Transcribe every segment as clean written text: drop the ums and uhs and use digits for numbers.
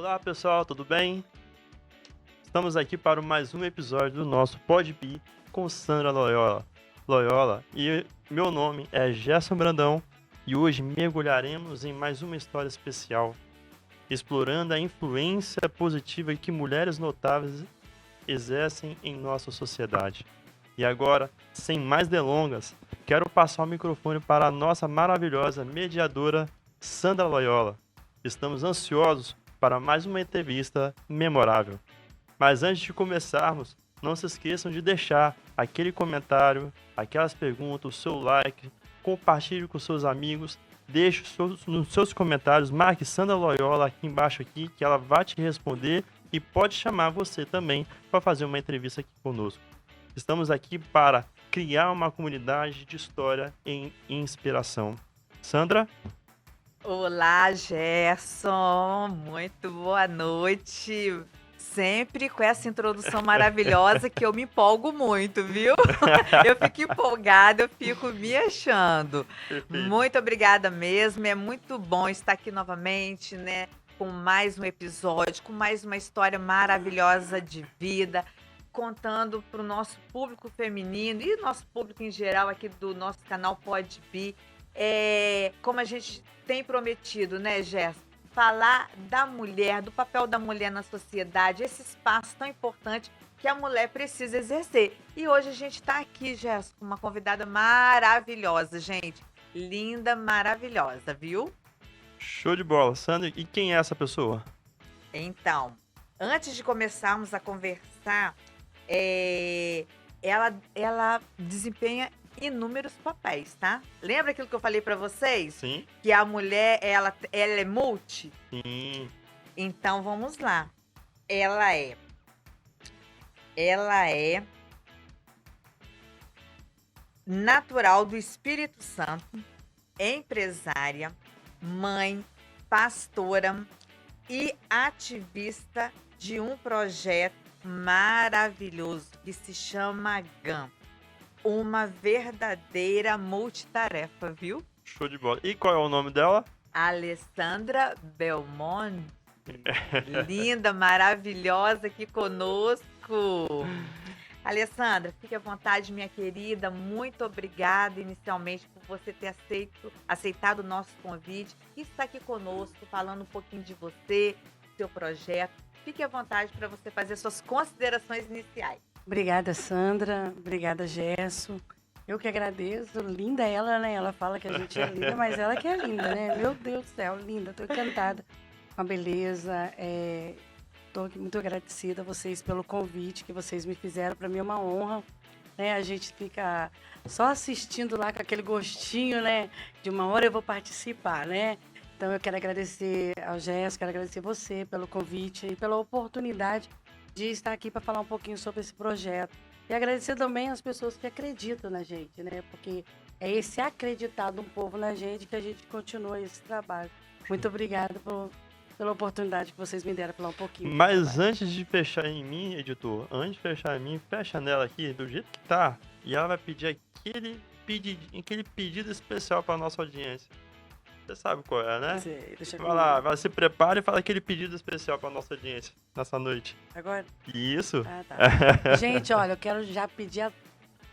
Olá pessoal, tudo bem? Estamos aqui para mais um episódio do nosso Podbi com Sandra Loyola. E meu nome é Gerson Brandão e hoje mergulharemos em mais uma história especial, explorando a influência positiva que mulheres notáveis exercem em nossa sociedade. E agora, sem mais delongas, quero passar o microfone para a nossa maravilhosa mediadora Sandra Loyola. Estamos ansiosos para mais uma entrevista memorável. Mas antes de começarmos, não se esqueçam de deixar aquele comentário, aquelas perguntas, o seu like, compartilhe com seus amigos, deixe nos seus comentários, marque Sandra Loyola aqui embaixo que ela vai te responder e pode chamar você também para fazer uma entrevista aqui conosco. Estamos aqui para criar uma comunidade de história e inspiração. Sandra? Olá, Gerson, muito boa noite. Sempre com essa introdução maravilhosa que eu me empolgo muito, viu? Eu fico empolgada, eu fico me achando. Perfeito. Muito obrigada mesmo, é muito bom estar aqui novamente, né? Com mais um episódio, com mais uma história maravilhosa de vida, contando para o nosso público feminino e nosso público em geral aqui do nosso canal Podbi. Como a gente tem prometido, né, Gerson? Falar da mulher, do papel da mulher na sociedade, esse espaço tão importante que a mulher precisa exercer. E hoje a gente está aqui, Gerson, com uma convidada maravilhosa, gente. Linda, maravilhosa, viu? Show de bola. Sandra, e quem é essa pessoa? Então, antes de começarmos a conversar, ela desempenha inúmeros papéis, tá? Lembra aquilo que eu falei pra vocês? Sim. Que a mulher, ela é multi? Sim. Então, vamos lá. Ela é natural do Espírito Santo, empresária, mãe, pastora e ativista de um projeto maravilhoso que se chama GAM. Uma verdadeira multitarefa, viu? Show de bola. E qual é o nome dela? Alessandra Belmonte. Linda, maravilhosa aqui conosco. Alessandra, fique à vontade, minha querida. Muito obrigada inicialmente por você ter aceitado o nosso convite e estar aqui conosco, falando um pouquinho de você, seu projeto. Fique à vontade para você fazer suas considerações iniciais. Obrigada, Sandra. Obrigada, Gerson. Eu que agradeço. Linda ela, né? Ela fala que a gente é linda, mas ela que é linda, né? Meu Deus do céu, linda. Tô encantada com a beleza. Tô muito agradecida a vocês pelo convite que vocês me fizeram. Para mim é uma honra, né? A gente fica só assistindo lá com aquele gostinho, né? De uma hora eu vou participar, né? Então eu quero agradecer ao Gerson, quero agradecer você pelo convite e pela oportunidade de estar aqui para falar um pouquinho sobre esse projeto. E agradecer também às pessoas que acreditam na gente, né? Porque é esse acreditar do povo na gente que a gente continua esse trabalho. Muito obrigada pela oportunidade que vocês me deram para falar um pouquinho. Mas antes de fechar em mim, editor, fecha nela aqui do jeito que tá. E ela vai pedir aquele pedido especial para nossa audiência. Você sabe qual é, né? Sei, deixa eu Vai lá, se prepare e fala aquele pedido especial para nossa audiência nessa noite. Agora? Isso. Ah, tá. Gente, olha, eu quero já pedir a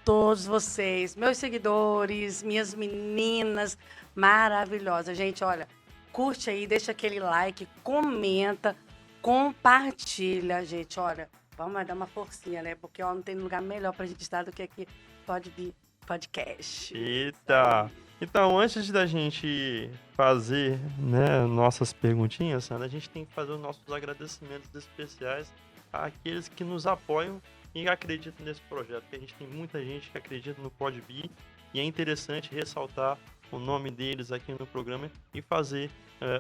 todos vocês, meus seguidores, minhas meninas maravilhosas. Gente, olha, curte aí, deixa aquele like, comenta, compartilha, gente. Olha, vamos dar uma forcinha, né? Porque ó, não tem lugar melhor pra gente estar do que aqui Podbi Podcast. Eita! Então, antes da gente fazer, né, nossas perguntinhas, Sandra, a gente tem que fazer os nossos agradecimentos especiais àqueles que nos apoiam e acreditam nesse projeto. Porque a gente tem muita gente que acredita no Podbi e é interessante ressaltar o nome deles aqui no programa e fazer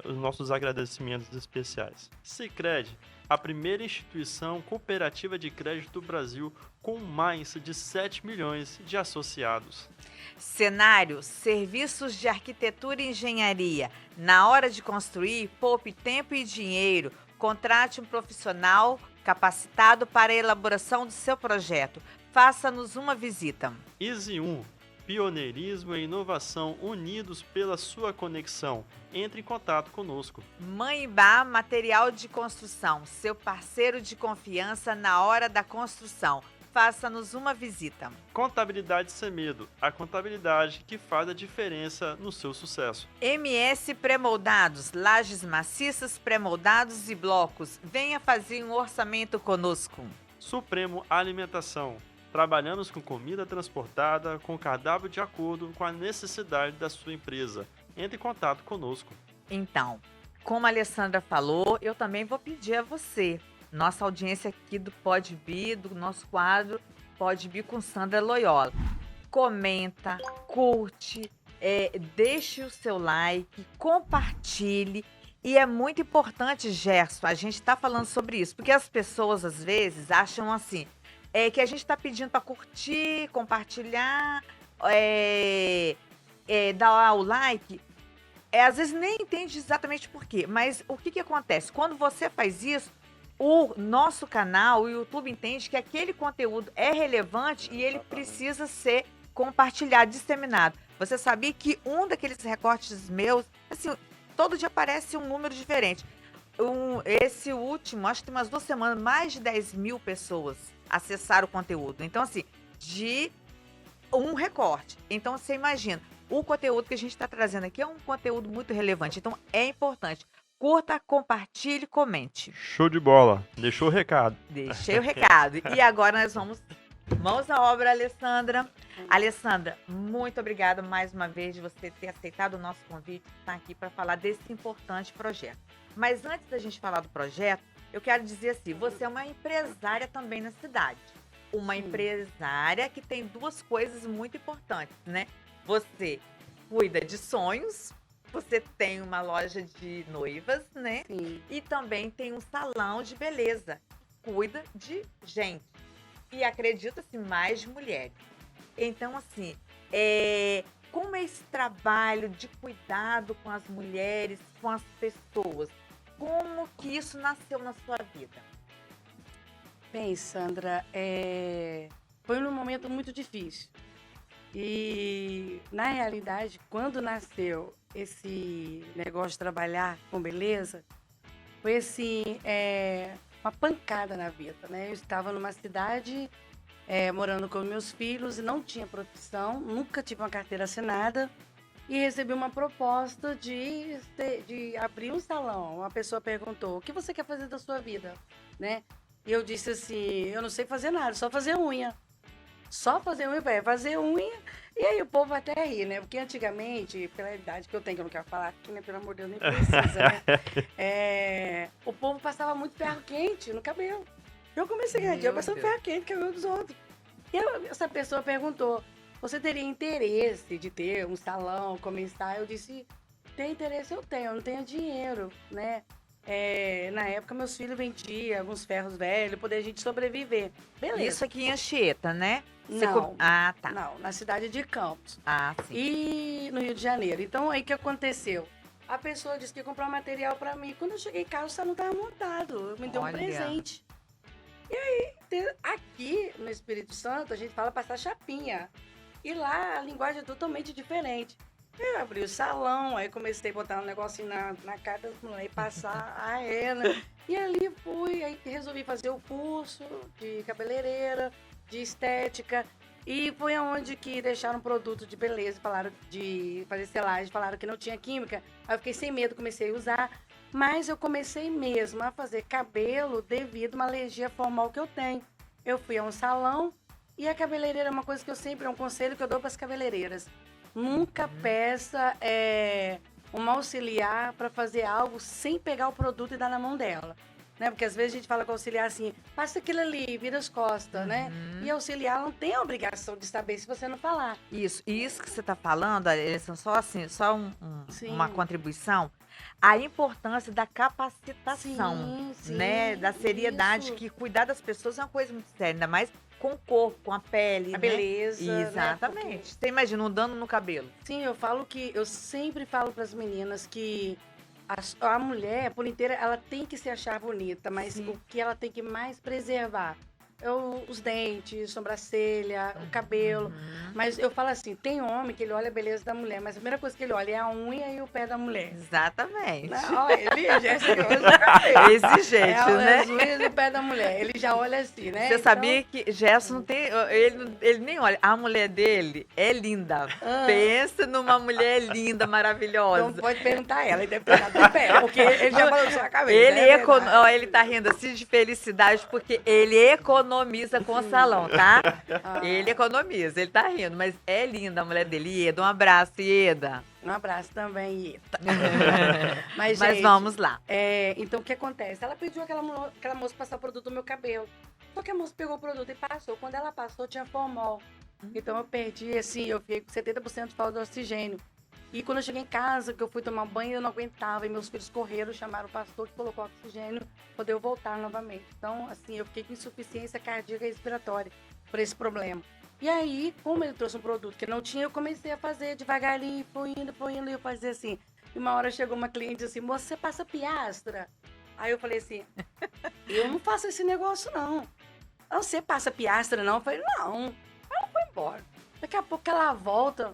os nossos agradecimentos especiais. Sicredi, a primeira instituição cooperativa de crédito do Brasil com mais de 7 milhões de associados. Cenário, serviços de arquitetura e engenharia. Na hora de construir, poupe tempo e dinheiro. Contrate um profissional capacitado para a elaboração do seu projeto. Faça-nos uma visita. Easy 1, Pioneirismo e inovação unidos pela sua conexão. Entre em contato conosco. Mãe-Bá Material de Construção, seu parceiro de confiança na hora da construção. Faça-nos uma visita. Contabilidade Sem Medo, a contabilidade que faz a diferença no seu sucesso. MS Premoldados, lajes maciças, premoldados e blocos. Venha fazer um orçamento conosco. Supremo Alimentação, trabalhamos com comida transportada com cardápio de acordo com a necessidade da sua empresa. Entre em contato conosco. Então, como a Alessandra falou, eu também vou pedir a você, nossa audiência aqui do Pode Bi, do nosso quadro Pode Bi com Sandra Loyola. Comenta, curte, deixe o seu like, compartilhe. E é muito importante, Gerson, a gente está falando sobre isso, porque as pessoas às vezes acham assim, que a gente está pedindo para curtir, compartilhar, dar o like. Às vezes nem entende exatamente por quê, mas o que acontece? Quando você faz isso, o nosso canal, o YouTube entende que aquele conteúdo é relevante e ele precisa ser compartilhado, disseminado. Você sabia que um daqueles recortes meus, assim, todo dia aparece um número diferente. Esse último, acho que tem umas 2 semanas, mais de 10 mil pessoas acessaram o conteúdo. Então, assim, de um recorte. Então, você imagina, o conteúdo que a gente está trazendo aqui é um conteúdo muito relevante. Então, é importante. Curta, compartilhe, comente. Show de bola. Deixou o recado. Deixei o recado. E agora nós vamos mãos à obra, Alessandra. Alessandra, muito obrigada mais uma vez de você ter aceitado o nosso convite, estar aqui para falar desse importante projeto. Mas antes da gente falar do projeto, eu quero dizer assim, você é uma empresária também na cidade. Uma empresária que tem 2 coisas muito importantes, né? Você cuida de sonhos, você tem uma loja de noivas, né? Sim. E também tem um salão de beleza. Cuida de gente. E acredita-se mais de mulheres. Então, assim, como é esse trabalho de cuidado com as mulheres, com as pessoas? Como que isso nasceu na sua vida? Bem, Sandra, foi um momento muito difícil. E, na realidade, quando nasceu esse negócio de trabalhar com beleza, foi assim, uma pancada na vida, né? Eu estava numa cidade, morando com meus filhos e não tinha profissão, nunca tive uma carteira assinada e recebi uma proposta de abrir um salão. Uma pessoa perguntou, o que você quer fazer da sua vida, né? E eu disse assim, eu não sei fazer nada, só fazer unha. Só fazer unha, fazer unha. E aí o povo até ri, né? Porque antigamente, pela idade que eu tenho, que eu não quero falar aqui, né? Pelo amor de Deus, nem precisa, né? O povo passava muito ferro quente no cabelo. Eu comecei a ganhar dinheiro passando ferro quente no cabelo dos outros. E essa pessoa perguntou, você teria interesse de ter um salão, começar? Eu disse, tem interesse eu tenho, eu não tenho dinheiro, né? Na época, meus filhos vendiam alguns ferros velhos, poder a gente sobreviver. Beleza. Isso aqui em Anchieta, né? Não. Ah, tá. Não, na cidade de Campos. Ah, sim. E no Rio de Janeiro. Então, aí o que aconteceu? A pessoa disse que ia comprar um material pra mim. Quando eu cheguei em casa, o salão estava montado. Me deu um presente. E aí, aqui no Espírito Santo, a gente fala passar chapinha. E lá, a linguagem é totalmente diferente. Eu abri o salão, aí comecei a botar um negocinho na cara das mulheres, passar a né? E ali fui, aí resolvi fazer o curso de cabeleireira, de estética. E foi aonde que deixaram um produto de beleza, falaram de fazer selagem, falaram que não tinha química. Aí eu fiquei sem medo, comecei a usar. Mas eu comecei mesmo a fazer cabelo devido a uma alergia formal que eu tenho. Eu fui a um salão e a cabeleireira é uma coisa que eu sempre, é um conselho que eu dou para as cabeleireiras. Nunca peça uma auxiliar para fazer algo sem pegar o produto e dar na mão dela. Né? Porque às vezes a gente fala com o auxiliar assim, passa aquilo ali, vira as costas, né? E a auxiliar não tem a obrigação de saber se você não falar. Isso que você está falando, Alessandra, só assim, só uma contribuição, a importância da capacitação, sim, né? Da seriedade, isso. Que cuidar das pessoas é uma coisa muito séria, ainda mais com o corpo, com a pele, A né? beleza. Exatamente. Né? Porque... Você imagina um dano no cabelo. Sim, eu sempre falo para as meninas que a mulher, por inteira, ela tem que se achar bonita, mas o que ela tem que mais preservar os dentes, sobrancelha, o cabelo. Mas eu falo assim, tem homem que ele olha a beleza da mulher, mas a primeira coisa que ele olha é a unha e o pé da mulher. Exatamente. Não, ele já é Exigente, né? as unhas e o pé da mulher. Ele já olha assim, né? Você sabia que Gerson não tem. Ele nem olha. A mulher dele é linda. Pensa numa mulher linda, maravilhosa. Então pode perguntar a ela, ele deve ter dado o pé, porque ele já falou na cabeça. Ele tá rindo assim de felicidade porque ele economiza com o salão, tá? Ele economiza, ele tá rindo, mas é linda a mulher dele. Ieda, um abraço, Ieda. Um abraço também, Ieda. Mas Mas gente, vamos lá. então o que acontece? Ela pediu aquela moça passar o produto no meu cabelo. Só que a moça pegou o produto e passou. Quando ela passou, tinha formol. Então eu perdi, assim, eu fiquei com 70% de falta de oxigênio. E quando eu cheguei em casa, que eu fui tomar banho, eu não aguentava. E meus filhos correram, chamaram o pastor que colocou oxigênio para poder eu voltar novamente. Então, assim, eu fiquei com insuficiência cardíaca e respiratória por esse problema. E aí, como ele trouxe um produto que não tinha, eu comecei a fazer devagarinho, fui indo, e eu fazia assim. E uma hora chegou uma cliente assim, moça, você passa piastra? Aí eu falei assim, eu não faço esse negócio, não. Não, você passa piastra, não? Eu falei, não. Ela foi embora. Daqui a pouco ela volta.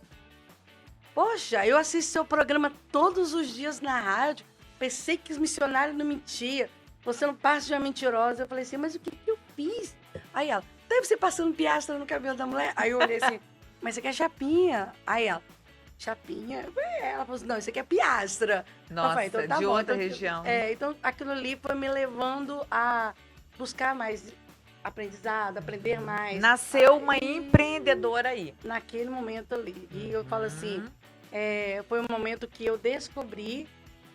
Poxa, eu assisto seu programa todos os dias na rádio. Pensei que os missionários não mentiam. Você não passa de uma mentirosa. Eu falei assim, mas o que eu fiz? Aí ela, deve ser passando piastra no cabelo da mulher. Aí eu olhei assim, mas você quer chapinha? Aí ela, chapinha? Ela falou assim, não, isso aqui é piastra. Nossa, falei, então, tá de bom. outra Então, região. então aquilo ali foi me levando a buscar mais aprendizado, aprender mais. Nasceu uma empreendedora aí. Naquele momento ali. E eu falo assim, foi um momento que eu descobri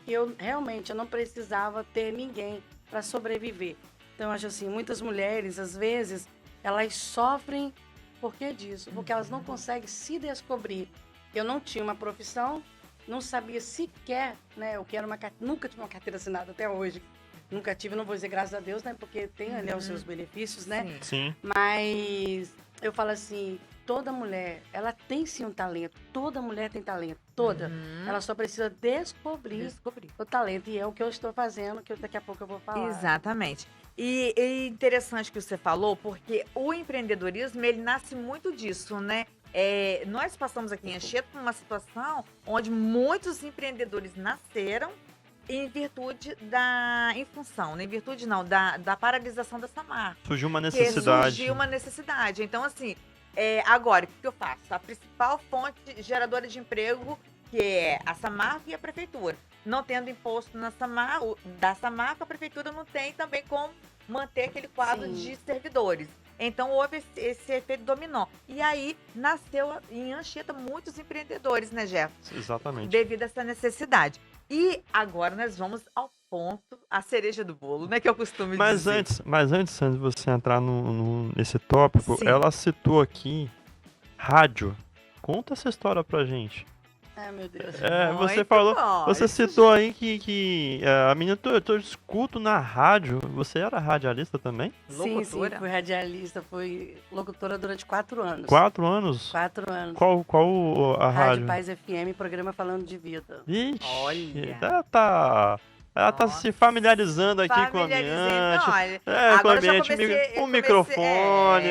que eu realmente eu não precisava ter ninguém para sobreviver. Então, eu acho assim, muitas mulheres, às vezes, elas sofrem por que disso? Porque elas não conseguem se descobrir. Eu não tinha uma profissão, não sabia sequer, né, o que era nunca tive uma carteira assinada até hoje. Nunca tive, não vou dizer graças a Deus, né, porque tem ali os seus benefícios, né? Sim. Mas eu falo assim, toda mulher, ela tem sim um talento. Toda mulher tem talento, toda. Ela só precisa descobrir o talento. E é o que eu estou fazendo, que daqui a pouco eu vou falar. Exatamente. E é interessante que você falou, porque o empreendedorismo, ele nasce muito disso, né? Nós passamos aqui em Anchieta por uma situação onde muitos empreendedores nasceram em função, né? Em virtude não, da paralisação dessa marca. Surgiu uma necessidade. Surgiu uma necessidade. Então, assim, agora, o que eu faço? A principal fonte geradora de emprego, que é a Samarco e a prefeitura. Não tendo imposto da Samarco, a prefeitura não tem também como manter aquele quadro de servidores. Então, houve esse efeito dominó. E aí, nasceu em Anchieta muitos empreendedores, né, Jefferson? Exatamente. Devido a essa necessidade. E agora nós vamos ao ponto, a cereja do bolo, né, que eu costumo dizer. Mas antes de você entrar nesse tópico, Sim. ela citou aqui rádio. Conta essa história pra gente. Ai, meu Deus. Você Muito falou, bom. você citou aí que a menina, eu escuto na rádio. Você era radialista também? Sim, fui radialista, fui locutora durante 4 anos. 4 anos? 4 anos. Qual a rádio? Rádio Paz FM, programa Falando de Vida. Ixi, Olha. ela tá se familiarizando aqui com a ambiente. Olha, com o agora eu já ambiente, comecei, o microfone.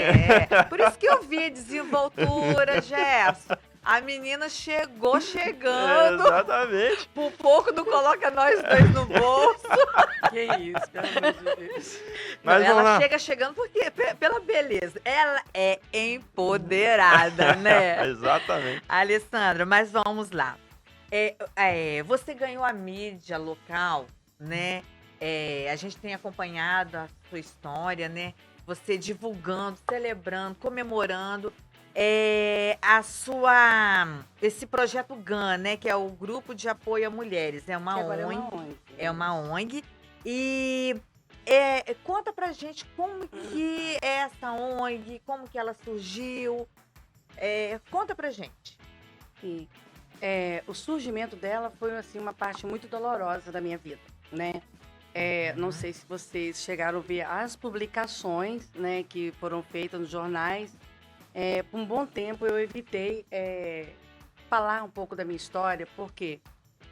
Por isso que eu vi a desenvoltura, Gerson. A menina chegou chegando. Exatamente. Por pouco não coloca nós dois no bolso. Que isso, pelo amor de Deus. Mas vamos lá. Ela chega chegando porque, pela beleza. Ela é empoderada, né? Exatamente. Alessandra, mas vamos lá. Você ganhou a mídia local, né? A gente tem acompanhado a sua história, né? Você divulgando, celebrando, comemorando esse projeto GAN, né? Que é o Grupo de Apoio a Mulheres. É uma ONG. É uma ONG. E conta pra gente como que é essa ONG, como que ela surgiu. Conta pra gente. Sim. O surgimento dela foi assim, uma parte muito dolorosa da minha vida, né? Não sei se vocês chegaram a ver as publicações, né, que foram feitas nos jornais. Por um bom tempo eu evitei falar um pouco da minha história, porque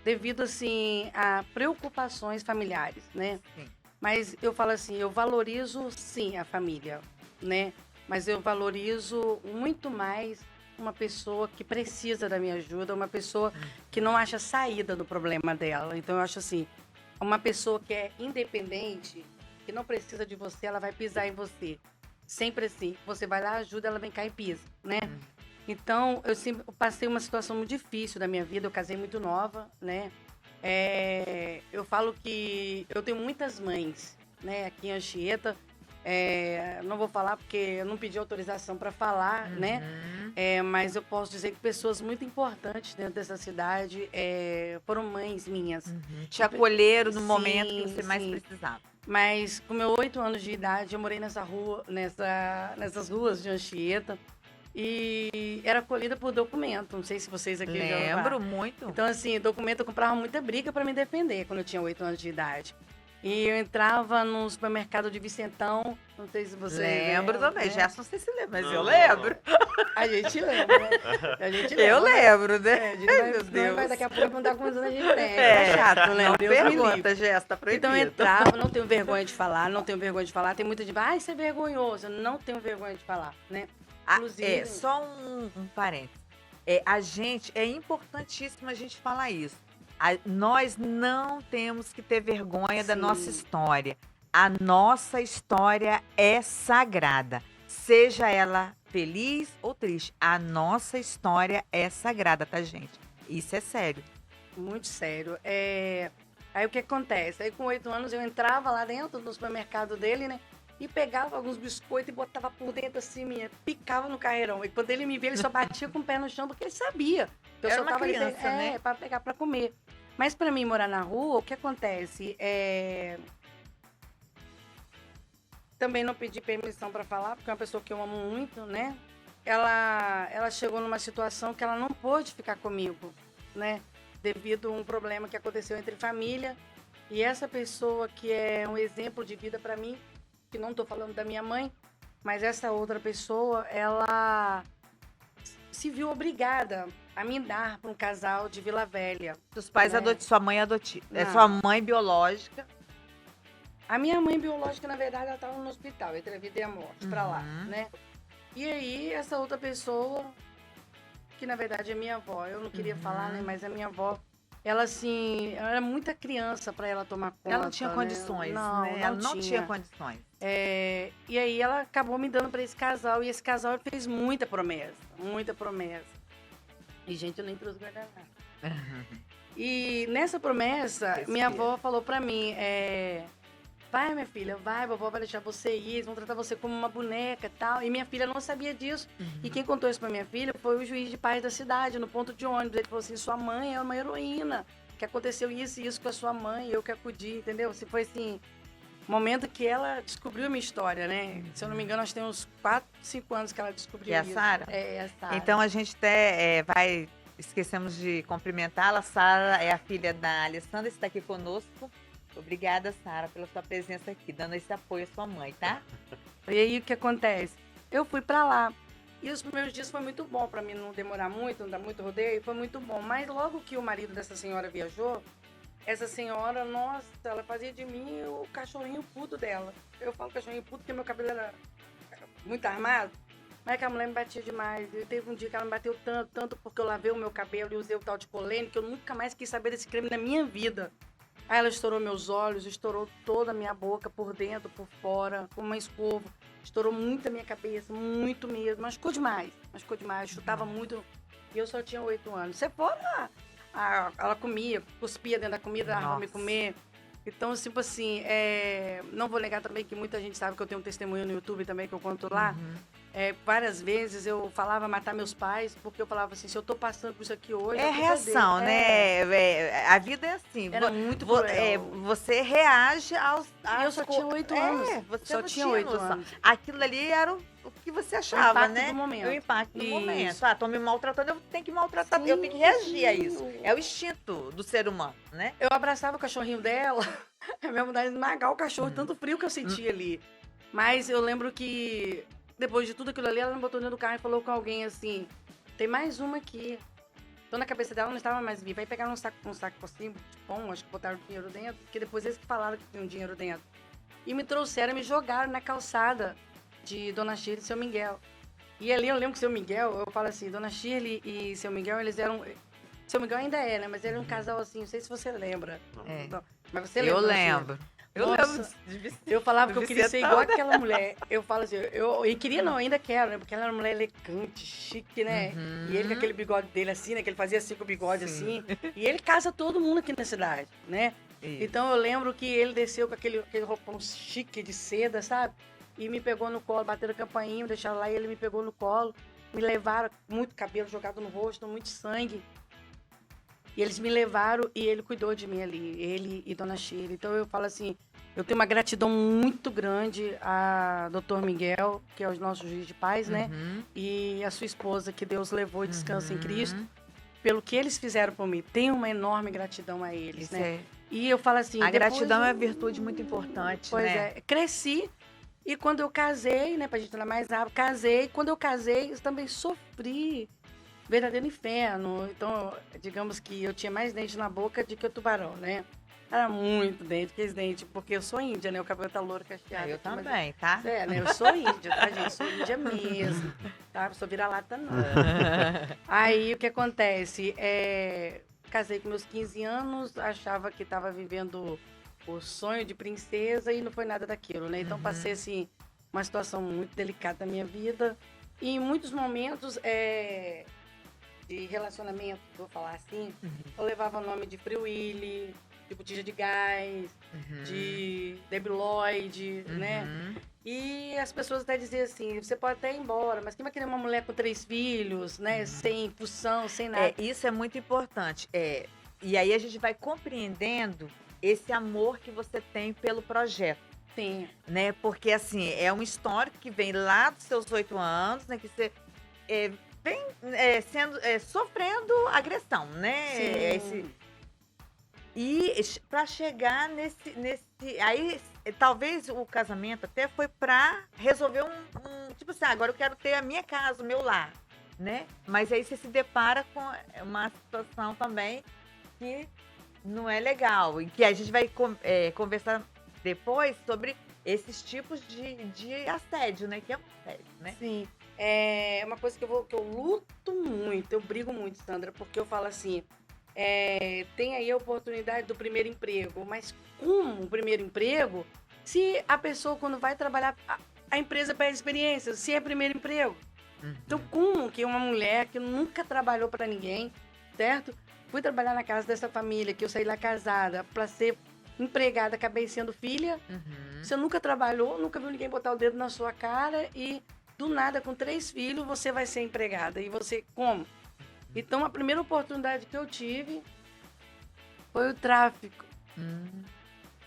devido assim a preocupações familiares, né? Sim. Mas eu falo assim, eu valorizo sim a família. né? Mas eu valorizo muito mais uma pessoa que precisa da minha ajuda, uma pessoa que não acha saída do problema dela. Então, eu acho assim, uma pessoa que é independente, que não precisa de você, ela vai pisar em você. Sempre assim. Você vai lá, ajuda, ela vem cá e pisa, né? Então, eu sempre passei uma situação muito difícil da minha vida. Eu casei muito nova, né? Eu falo que eu tenho muitas mães, né? Aqui em Anchieta. Não vou falar porque eu não pedi autorização para falar, né? Mas eu posso dizer que pessoas muito importantes dentro dessa cidade foram mães minhas. Te acolheram no Sim, momento que você mais sim. precisava. Mas com meus 8 anos de idade, eu morei nessas ruas de Anchieta e era acolhida por documento. Não sei se vocês aqui já ouviram falar. Lembro muito. Então, assim, documento eu comprava muita briga para me defender quando eu tinha 8 anos de idade. E eu entrava no supermercado de Vicentão, não sei se vocês Lembro lembram, também. né? Gerson, não sei se lembra, mas eu Não. lembro. A gente lembra, né? A gente Eu lembra. lembro, né? A gente vai, Ai, meu senão Deus. vai daqui a pouco perguntar quantos anos a gente tem. É chato, né? Não Deus me livre. pergunta, Gerson, tá proibido. Então eu entrava, não tenho vergonha de falar, não tenho vergonha de falar. Tem muita gente, ai, você é vergonhoso. Eu não tenho vergonha de falar, né? Inclusive- Só um parênteses. É importantíssimo a gente falar isso. Nós não temos que ter vergonha da Sim. nossa história. A nossa história é sagrada. Seja ela feliz ou triste. A nossa história é sagrada, tá, gente? Isso é sério. Muito sério. Aí o que acontece? Aí com 8 anos eu entrava lá dentro do supermercado dele, né? E pegava alguns biscoitos e botava por dentro assim, picava no carreirão. E quando ele me via, ele só batia com o pé no chão, porque ele sabia que eu Era só uma tava criança, ali né? pra pegar pra comer. Mas pra mim morar na rua, o que acontece? Também não pedi permissão pra falar, porque é uma pessoa que eu amo muito, né? Ela chegou numa situação que ela não pôde ficar comigo, né? Devido a um problema que aconteceu entre família. E essa pessoa que é um exemplo de vida pra mim, que não tô falando da minha mãe, mas essa outra pessoa, ela se viu obrigada a me dar para um casal de Vila Velha. Seus pais Né? sua mãe adotiva. É Não. sua mãe biológica. A minha mãe biológica, na verdade, ela estava no hospital, entre a vida e a morte, pra lá, né? E aí, essa outra pessoa, que na verdade é minha avó, eu não queria falar, né? Mas a minha avó, ela assim, ela era muita criança para ela tomar conta. Ela não tinha né? condições, Não, né? Ela não tinha condições. E aí ela acabou me dando para esse casal, e esse casal fez muita promessa, muita promessa. E, gente, eu nem trouxe guardanapo. E nessa promessa, Respira. minha avó falou pra mim, vai, minha filha, vai, vovó vai deixar você ir, eles vão tratar você como uma boneca e tal. E minha filha não sabia disso. E quem contou isso pra minha filha foi o juiz de paz da cidade, no ponto de ônibus. Ele falou assim, sua mãe é uma heroína, que aconteceu isso e isso com a sua mãe, eu que acudi, entendeu? Se foi assim, momento que ela descobriu a minha história, né? Se eu não me engano, acho que tem uns 4, 5 anos que ela descobriu Que é a isso. Sara? É a Sara. Então a gente até vai. Esquecemos de cumprimentá-la. Sara é a filha da Alessandra, está aqui conosco. Obrigada, Sara, pela sua presença aqui, dando esse apoio à sua mãe, tá? E aí, o que acontece? Eu fui pra lá. E os primeiros dias foi muito bom pra mim não demorar muito, não dar muito rodeio, foi muito bom. Mas logo que o marido dessa senhora viajou, essa senhora, nossa, ela fazia de mim o cachorrinho puto dela. Eu falo cachorrinho puto porque meu cabelo era muito armado. Mas que a mulher me batia demais. E teve um dia que ela me bateu tanto porque eu lavei o meu cabelo e usei o tal de colene, que eu nunca mais quis saber desse creme na minha vida. Aí ela estourou meus olhos, estourou toda a minha boca, por dentro, por fora, com uma escova. Estourou muito a minha cabeça, muito mesmo. Machucou demais, chutava muito. E eu só tinha 8 anos. Você fora, ela comia, cuspia dentro da comida, dava pra me comer. Então, tipo assim, não vou negar também que muita gente sabe que eu tenho um testemunho no YouTube também que eu conto lá. Várias vezes eu falava matar meus pais, porque eu falava assim, se eu tô passando por isso aqui hoje... É a culpa reação, deles. né? A vida é assim. Era muito cruel. Você reage aos... E eu só tinha 8 anos. Você Só não tinha 8 noção. anos. Aquilo ali era o que você achava, impacto né? do momento. O impacto do Isso. momento. Tô me maltratando, eu tenho que maltratar, Sim, eu tenho que reagir a sim. isso. É o instinto do ser humano, né? Eu abraçava o cachorrinho dela, a minha vontade de esmagar o cachorro, tanto frio que eu sentia ali. Mas eu lembro que, depois de tudo aquilo ali, ela me botou dentro do carro e falou com alguém assim, tem mais uma aqui. Então na cabeça dela não estava mais viva. Aí pegaram um saco assim, de pão, acho que botaram dinheiro dentro, porque depois eles que falaram que tinha um dinheiro dentro. E me trouxeram, me jogaram na calçada. de Dona Shirley e Seu Miguel. E ali eu lembro que Seu Miguel, eu falo assim, Dona Shirley e Seu Miguel, eles eram... Seu Miguel ainda é, né? Mas ele era um casal assim, não sei se você lembra. É. Não, mas você Eu lembra? lembro. Eu Nossa, lembro de Vicente. Eu falava que eu queria ser igual Vicentão. aquela mulher. Eu falo assim, eu queria não, ainda quero, né? Porque ela era uma mulher elegante, chique, né? Uhum. E ele com aquele bigode dele assim, né? Que ele fazia assim com o bigode Sim. assim. E ele casa todo mundo aqui na cidade, né? Isso. Então eu lembro que ele desceu com aquele roupão chique de seda, sabe? E me pegou no colo, bateram a campainha, me deixaram lá e ele me pegou no colo. Me levaram, muito cabelo jogado no rosto, muito sangue. E eles me levaram e ele cuidou de mim ali, ele e Dona Shirley. Então eu falo assim, eu tenho uma gratidão muito grande a Dr. Miguel, que é o nosso juiz de paz, né? Uhum. E a sua esposa, que Deus levou e descansa em Uhum. Cristo, pelo que eles fizeram por mim. Tenho uma enorme gratidão a eles, Isso né? é. E eu falo assim... A depois gratidão é eu- uma virtude muito importante, Pois né? é, cresci e quando eu casei, né, pra gente falar mais rápido, casei. Quando eu casei, eu também sofri verdadeiro inferno. Então, digamos que eu tinha mais dente na boca do que o tubarão, né? Era muito dente, aqueles dentes, porque eu sou índia, né? O cabelo tá louro, cacheado. Eu aqui, mas- também, tá? É, né? Eu sou índia, tá, gente? Sou índia mesmo, tá? Não sou vira-lata, não. Aí, o que acontece? Casei com meus 15 anos, achava que estava vivendo o sonho de princesa e não foi nada daquilo, né? Então, Uhum. passei, assim, uma situação muito delicada na minha vida. E em muitos momentos de relacionamento, vou falar assim, eu levava o nome de Free Willy, de botija de gás, Uhum. de Debbie Lloyd, né? Uhum. E as pessoas até diziam assim, você pode até ir embora, mas quem vai querer uma mulher com 3 filhos, né? Sem função, sem nada. Isso é muito importante. E aí a gente vai compreendendo esse amor que você tem pelo projeto, Sim, né? Porque, assim, é uma história que vem lá dos seus 8 anos, né? Que você vem sofrendo agressão, né? sim. E para chegar nesse... Aí, talvez o casamento até foi para resolver tipo assim, agora eu quero ter a minha casa, o meu lar, né? Mas aí você se depara com uma situação também que não é legal. E que a gente vai conversar depois sobre esses tipos de assédio, né? Que é um assédio, né? Sim. É uma coisa que eu luto muito, eu brigo muito, Sandra, porque eu falo assim, tem aí a oportunidade do primeiro emprego, mas como o primeiro emprego, se a pessoa quando vai trabalhar, a empresa pede experiência, se é primeiro emprego. Então, como que uma mulher que nunca trabalhou para ninguém, certo? Fui trabalhar na casa dessa família, que eu saí lá casada, para ser empregada, acabei sendo filha. Uhum. Você nunca trabalhou, nunca viu ninguém botar o dedo na sua cara e, do nada, com 3 filhos, você vai ser empregada. E você, como? Então, a primeira oportunidade que eu tive foi o tráfico,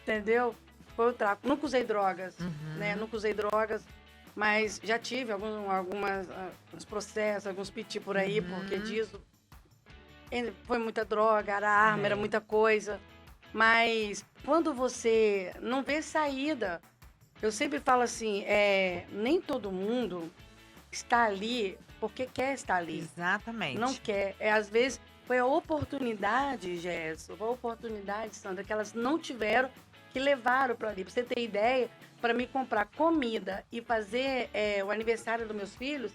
entendeu? Foi o tráfico. Nunca usei drogas, né? Nunca usei drogas, mas já tive alguns processos, alguns piti por aí, porque disso foi muita droga, era arma, era muita coisa. Mas quando você não vê saída, eu sempre falo assim, nem todo mundo está ali porque quer estar ali. Exatamente. Não quer. Às vezes foi a oportunidade, Gerson, a oportunidade, Sandra, que elas não tiveram, que levaram para ali. Pra você ter ideia, para me comprar comida e fazer o aniversário dos meus filhos,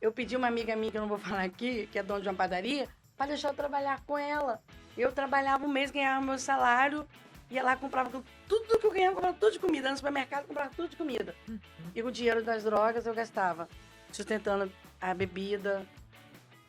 eu pedi uma amiga minha, que eu não vou falar aqui, que é dona de uma padaria, para deixar eu trabalhar com ela. Eu trabalhava um mês, ganhava meu salário, ia lá, comprava tudo que eu ganhava, comprava tudo de comida. No supermercado, comprava tudo de comida. E o dinheiro das drogas eu gastava, sustentando a bebida,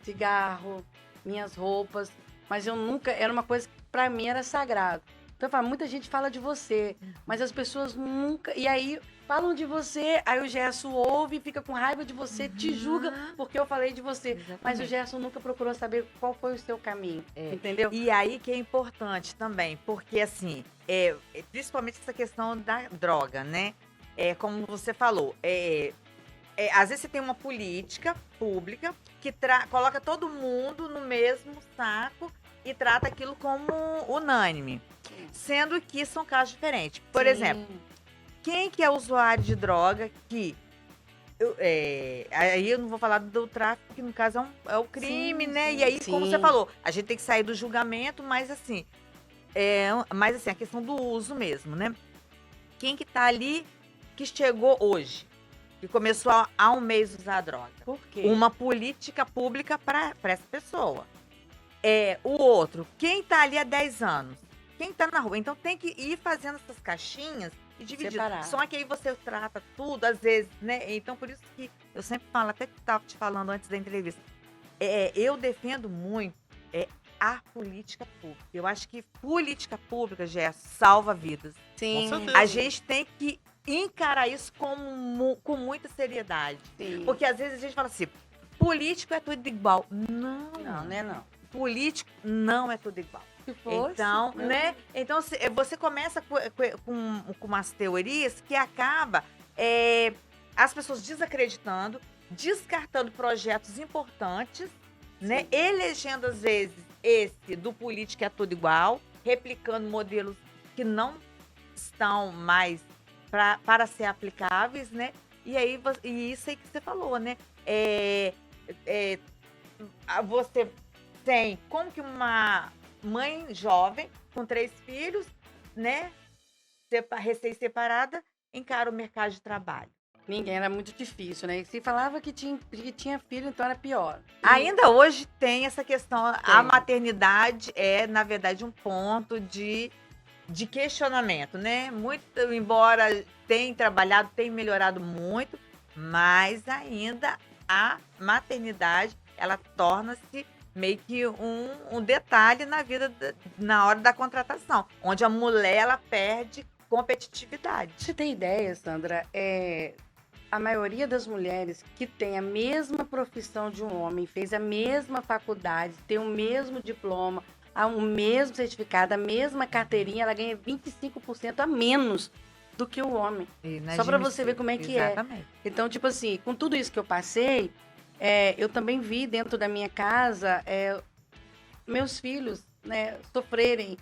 cigarro, minhas roupas. Mas eu nunca... Era uma coisa que pra mim era sagrado. Então eu falo, muita gente fala de você, mas as pessoas nunca... E aí falam de você, aí o Gerson ouve, fica com raiva de você, te julga porque eu falei de você. Exatamente. Mas o Gerson nunca procurou saber qual foi o seu caminho, entendeu? E aí que é importante também, porque assim, principalmente essa questão da droga, né? Como você falou, às vezes você tem uma política pública que coloca todo mundo no mesmo saco e trata aquilo como unânime, sendo que são casos diferentes. Por Sim. exemplo, quem que é usuário de droga que... aí eu não vou falar do tráfico, que no caso é o crime, Sim, né? sim, E aí, como sim. você falou, a gente tem que sair do julgamento, mas assim, a questão do uso mesmo, né? Quem que tá ali, que chegou hoje, que começou há um mês a usar droga. Por quê? Uma política pública para essa pessoa. O outro, quem tá ali há 10 anos, quem tá na rua. Então tem que ir fazendo essas caixinhas e dividir. Separar. Só que aí você trata tudo, às vezes, né? Então por isso que eu sempre falo, até que estava te falando antes da entrevista, eu defendo muito a política pública. Eu acho que política pública já salva vidas. Sim. Com certeza. A gente tem que encarar isso com muita seriedade. Sim. Porque às vezes a gente fala assim, político é tudo igual. Não, Não, né, não. político não é tudo igual. Se fosse, Então, né? Então, você começa com umas teorias que acaba as pessoas desacreditando, descartando projetos importantes, né? Elegendo, às vezes, esse do político é tudo igual, replicando modelos que não estão mais para ser aplicáveis, né? E aí, isso aí que você falou, né? Você tem como que uma mãe jovem com 3 filhos, né? Recém-separada, encara o mercado de trabalho. Ninguém, era muito difícil, né? E se falava que tinha filho, então era pior. Ainda hoje tem essa questão. A Tem. maternidade é, na verdade, um ponto de questionamento, né? Muito, embora tenha trabalhado, tenha melhorado muito, mas ainda a maternidade, ela torna-se meio que um detalhe na vida, na hora da contratação, onde a mulher, ela perde competitividade. Você tem ideia, Sandra? A maioria das mulheres que tem a mesma profissão de um homem, fez a mesma faculdade, tem o mesmo diploma, o mesmo certificado, a mesma carteirinha, ela ganha 25% a menos do que o homem. Só pra você ver como é que Exatamente. Então, tipo assim, com tudo isso que eu passei, eu também vi dentro da minha casa meus filhos, né, sofrerem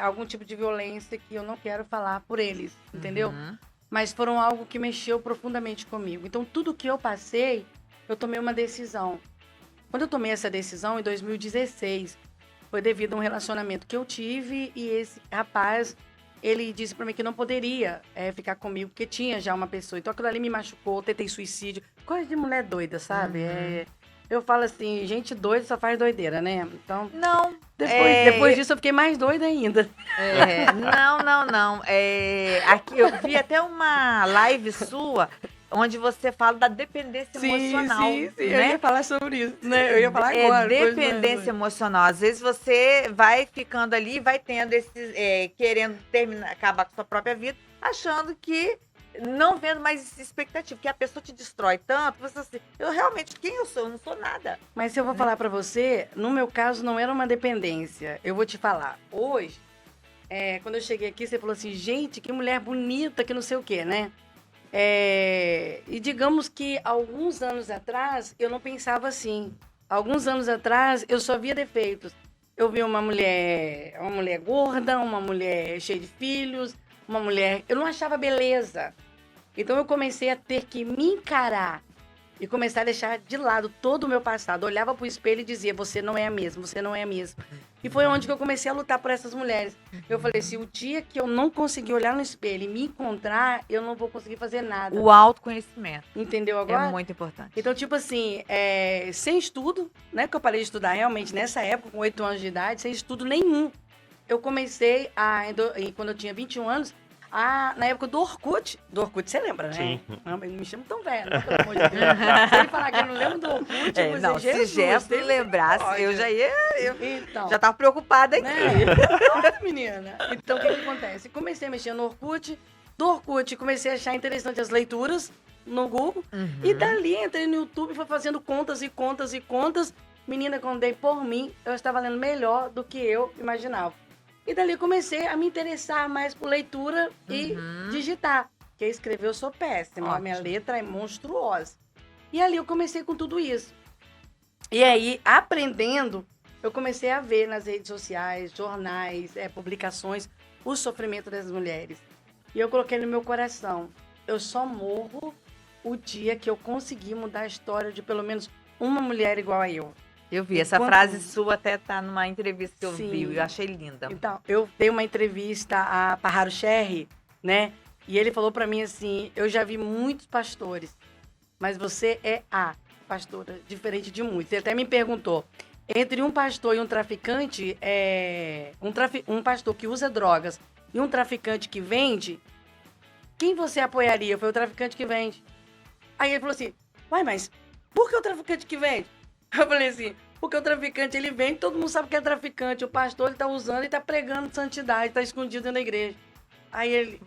algum tipo de violência que eu não quero falar por eles, entendeu? Uhum. Mas foram algo que mexeu profundamente comigo. Então, tudo que eu passei, eu tomei uma decisão. Quando eu tomei essa decisão, em 2016, foi devido a um relacionamento que eu tive e esse rapaz, ele disse pra mim que não poderia ficar comigo, porque tinha já uma pessoa. Então, aquilo ali me machucou, tentei suicídio. Coisa de mulher doida, sabe? Eu falo assim, gente doida só faz doideira, né? Então, Não. depois disso, eu fiquei mais doida ainda. Não. Aqui eu vi até uma live sua onde você fala da dependência emocional. Sim, né? eu ia falar sobre isso, né? Eu ia falar agora. Dependência emocional. Às vezes você vai ficando ali, vai tendo esses, querendo acabar com a sua própria vida, achando que não vendo mais expectativa, que a pessoa te destrói tanto, você assim, eu realmente, quem eu sou? Eu não sou nada. Mas se eu vou falar pra você, no meu caso não era uma dependência. Eu vou te falar. Hoje, quando eu cheguei aqui, você falou assim, gente, que mulher bonita, que não sei o quê, né? E digamos que alguns anos atrás, eu não pensava assim. Alguns anos atrás, eu só via defeitos. Eu vi uma mulher gorda, uma mulher cheia de filhos, uma mulher... Eu não achava beleza. Então, eu comecei a ter que me encarar e começar a deixar de lado todo o meu passado. Eu olhava pro espelho e dizia, você não é a mesma, você não é a mesma. E foi onde que eu comecei a lutar por essas mulheres. Eu falei assim, o dia que eu não conseguir olhar no espelho e me encontrar, eu não vou conseguir fazer nada. O autoconhecimento Entendeu agora? é muito importante. Então, tipo assim, sem estudo, né? Que eu parei de estudar realmente nessa época, com 8 anos de idade, sem estudo nenhum. Eu comecei quando eu tinha 21 anos, na época do Orkut. Do Orkut, você lembra, né? Sim. Não me chama tão velho, né? Pelo amor de Deus. Se ele falar que eu não lembro do Orkut, eu vou Não, dizer, se Jesus, Gesso tem lembrasse, eu já ia... Então, Já tava preocupada aqui. né? Nossa, menina. Então, o que acontece? Comecei a mexer no Orkut. Do Orkut, comecei a achar interessante as leituras no Google. Uhum. E dali, entrei no YouTube, fui fazendo contas e contas e contas. Menina, quando dei por mim, eu estava lendo melhor do que eu imaginava. E dali comecei a me interessar mais por leitura e digitar. Porque escrever eu sou péssima, a minha Ótimo. letra é monstruosa. E ali eu comecei com tudo isso. E aí, aprendendo, eu comecei a ver nas redes sociais, jornais, publicações, o sofrimento das mulheres. E eu coloquei no meu coração, eu só morro o dia que eu conseguir mudar a história de pelo menos uma mulher igual a eu. Eu vi, essa Enquanto- frase sua até tá numa entrevista que eu Sim. vi, eu achei linda. Então, eu dei uma entrevista a Paharo Sherry, né? E ele falou pra mim assim, eu já vi muitos pastores, mas você é a pastora, diferente de muitos. Ele até me perguntou, entre um pastor e um traficante, um pastor que usa drogas e um traficante que vende, quem você apoiaria? Foi o traficante que vende. Aí ele falou assim, uai, mas por que o traficante que vende? Eu falei assim, porque o traficante ele vende, todo mundo sabe que é traficante. O pastor ele tá usando e tá pregando santidade, tá escondido dentro da igreja. Aí ele,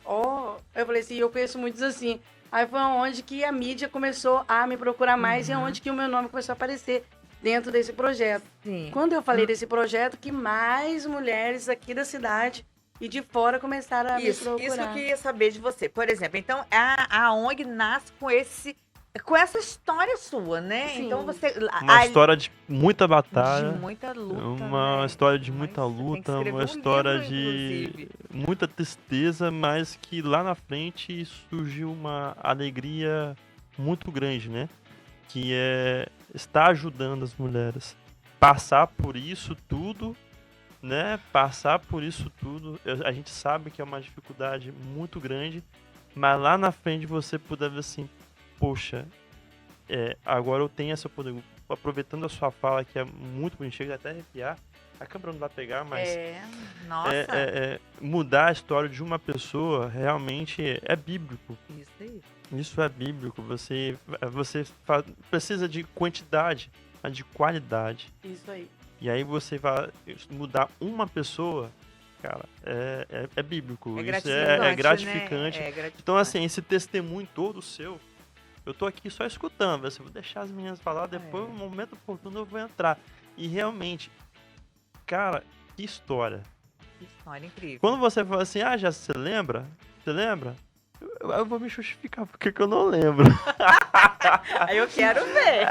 eu falei assim, eu conheço muitos assim. Aí foi onde que a mídia começou a me procurar mais e onde que o meu nome começou a aparecer dentro desse projeto. Sim. Quando eu falei desse projeto, que mais mulheres aqui da cidade e de fora começaram a me procurar. Isso que eu queria saber de você. Por exemplo, então a ONG nasce com essa história sua, né? Sim. Então você... Uma história de muita batalha. De muita luta, Uma né? história de muita Mas você tem que luta, escrever uma um história livro, de inclusive. muita tristeza, mas que lá na frente surgiu uma alegria muito grande, né? Que é estar ajudando as mulheres. Passar por isso tudo, né? Passar por isso tudo, a gente sabe que é uma dificuldade muito grande, mas lá na frente você puder ver assim, poxa, agora eu tenho essa poder. Aproveitando a sua fala, que é muito bonita, chega até a arrepiar. A câmera não vai pegar, mas Nossa. mudar a história de uma pessoa realmente é bíblico. Isso aí. Isso é bíblico. Você precisa de quantidade, mas de qualidade. Isso aí. E aí você vai mudar uma pessoa, cara, é bíblico. É Isso gratificante, é gratificante. né? É gratificante. Então, assim, esse testemunho todo seu, eu tô aqui só escutando. Assim, vou deixar as meninas falar, depois, no momento oportuno, eu vou entrar. E realmente, cara, que história. Que história incrível. Quando você fala assim, já você lembra? Você lembra? Eu vou me justificar porque que eu não lembro. Aí eu quero ver.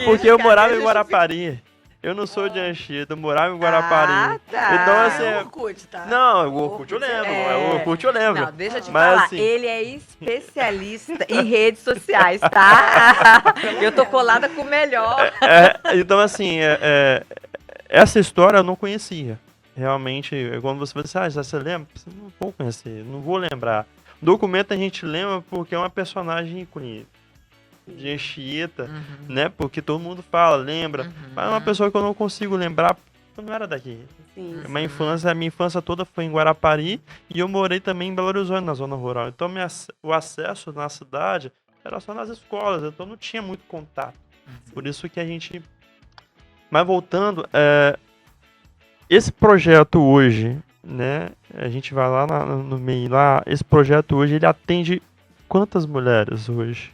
Porque eu morava em Cadê Guarapari. Eu não sou de Anchieta, eu morava em Guarapari. Ah, tá. Então, assim, É o Orkut, tá? não, o Orkut eu lembro. O Orkut eu lembro. Não, deixa eu te Mas, falar, assim, ele é especialista em redes sociais, tá? Eu tô colada com o melhor. Então, assim, essa história eu não conhecia. Realmente, quando você fala assim, já você lembra? Eu não vou conhecer, não vou lembrar. Documento a gente lembra porque é uma personagem ícone de Anchieta, né? Porque todo mundo fala, lembra. Mas é uma pessoa que eu não consigo lembrar, porque eu não era daqui. Sim. A minha infância toda foi em Guarapari e eu morei também em Belo Horizonte, na zona rural. Então, o acesso na cidade era só nas escolas, então não tinha muito contato. Por isso que a gente... Mas voltando, esse projeto hoje, né? A gente vai lá no meio lá, esse projeto hoje, ele atende quantas mulheres hoje?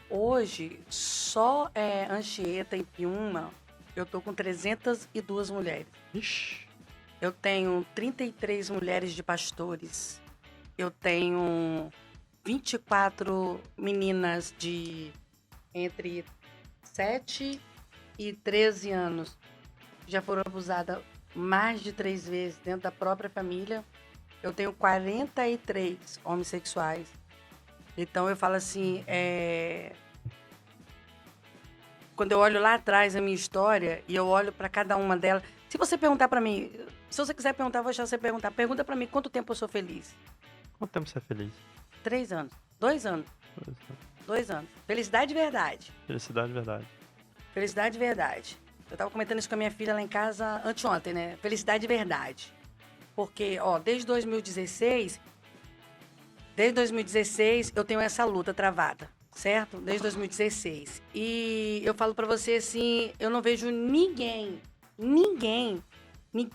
Hoje, só Anchieta e Piúma, eu tô com 302 mulheres. Ixi. Eu tenho 33 mulheres de pastores. Eu tenho 24 meninas de entre 7 e 13 anos. Já foram abusadas mais de 3 vezes dentro da própria família. Eu tenho 43 homossexuais. Então eu falo assim, quando eu olho lá atrás a minha história e eu olho para cada uma delas, se você perguntar para mim, se você quiser perguntar, eu vou deixar você perguntar. Pergunta para mim quanto tempo eu sou feliz. Quanto tempo você é feliz? 3 anos. 2 anos. 2 anos. Felicidade de verdade. Felicidade de verdade. Felicidade de verdade. Eu tava comentando isso com a minha filha lá em casa anteontem, né? Felicidade de verdade. Porque, desde 2016 eu tenho essa luta travada, certo? Desde 2016. E eu falo pra você assim, eu não vejo ninguém,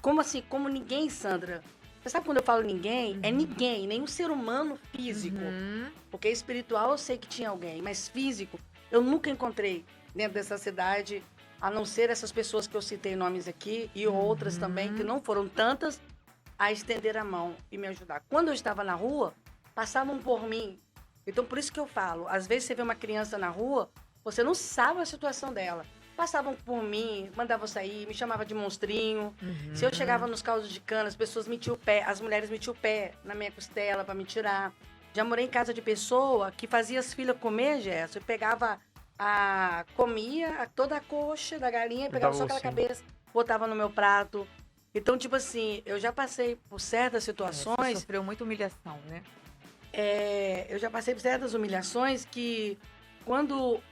como assim, como ninguém, Sandra? Você sabe quando eu falo ninguém? É ninguém, nenhum ser humano físico. Porque espiritual eu sei que tinha alguém, mas físico eu nunca encontrei dentro dessa cidade, a não ser essas pessoas que eu citei nomes aqui e outras também, que não foram tantas, a estender a mão e me ajudar. Quando eu estava na rua, passavam por mim. Então, por isso que eu falo, às vezes você vê uma criança na rua, você não sabe a situação dela. Passavam por mim, mandavam sair, me chamavam de monstrinho. Se eu chegava nos caldos de cana, as pessoas metiam o pé, as mulheres metiam o pé na minha costela para me tirar. Já morei em casa de pessoa que fazia as filhas comer, Gerson, e pegava comia toda a coxa da galinha, pegava só aquela cabeça, botava no meu prato. Então, tipo assim, eu já passei por certas situações. Você sofreu muita humilhação, né? eu já passei por certas humilhações que quando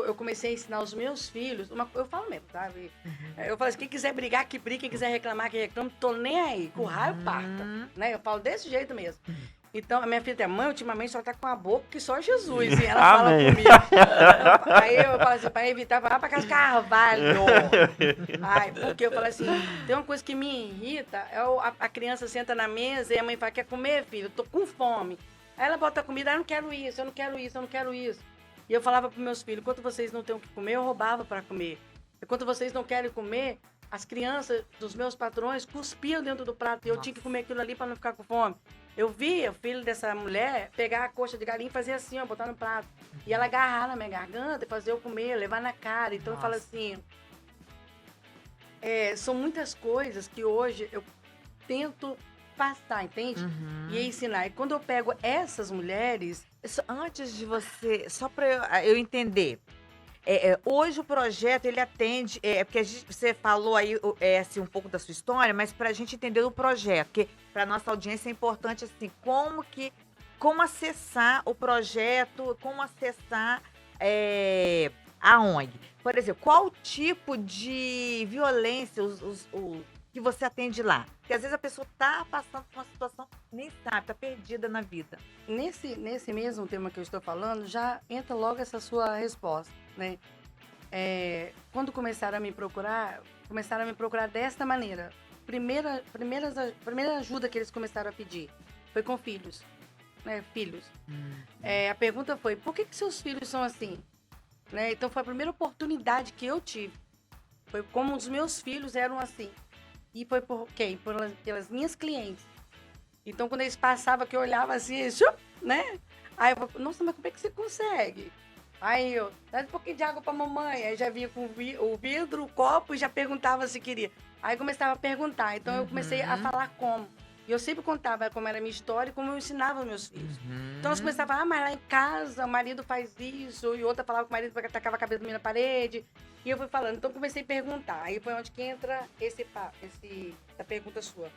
eu comecei a ensinar os meus filhos, eu falo mesmo, sabe? Eu falo assim, quem quiser brigar, que brigue, quem quiser reclamar, que reclame, tô nem aí, com raio parta, né? Eu falo desse jeito mesmo. Então, a minha filha tem mãe, ultimamente só tá com a boca que só Jesus, e ela fala comigo. Aí eu falo assim, pra evitar, vai pra casa Carvalho. Ai, porque eu falo assim, tem uma coisa que me irrita, a criança senta na mesa e a mãe fala, quer comer, filho? Eu tô com fome. Aí ela bota a comida, eu não quero isso, eu não quero isso, eu não quero isso. E eu falava pros meus filhos, enquanto vocês não têm o que comer, eu roubava para comer. Enquanto vocês não querem comer, as crianças dos meus patrões cuspiam dentro do prato e eu tinha que comer aquilo ali para não ficar com fome. Eu via o filho dessa mulher pegar a coxa de galinha e fazer assim, ó, botar no prato. E ela agarrar na minha garganta e fazer eu comer, levar na cara. Então eu falo assim, são muitas coisas que hoje eu tento passar, entende? E ensinar. E quando eu pego essas mulheres... Antes de você, só para eu entender, hoje o projeto, ele atende, porque você falou aí assim, um pouco da sua história, mas para a gente entender o projeto, porque para nossa audiência é importante, assim, como acessar o projeto, como acessar a ONG. Por exemplo, qual tipo de violência que você atende lá? Porque às vezes a pessoa está passando por uma situação, nem sabe, está perdida na vida. Nesse mesmo tema que eu estou falando, já entra logo essa sua resposta, né? Quando começaram a me procurar desta maneira. Primeira ajuda que eles começaram a pedir foi com filhos, né? Filhos. A pergunta foi, por que seus filhos são assim? Né? Então foi a primeira oportunidade que eu tive. Foi como os meus filhos eram assim. E foi por quem? Pelas minhas clientes. Então, quando eles passavam, que eu olhava assim, né? Aí eu falava, nossa, mas como é que você consegue? Aí eu, dá um pouquinho de água pra mamãe. Aí já vinha com o vidro, o copo e já perguntava se queria. Aí começava a perguntar. Então, eu comecei a falar como. E eu sempre contava como era a minha história e como eu ensinava meus filhos. Então, elas começavam, mas lá em casa o marido faz isso. E outra falava que o marido tacava a cabeça do menino na parede. E eu fui falando. Então, comecei a perguntar. Aí foi onde que entra essa pergunta sua.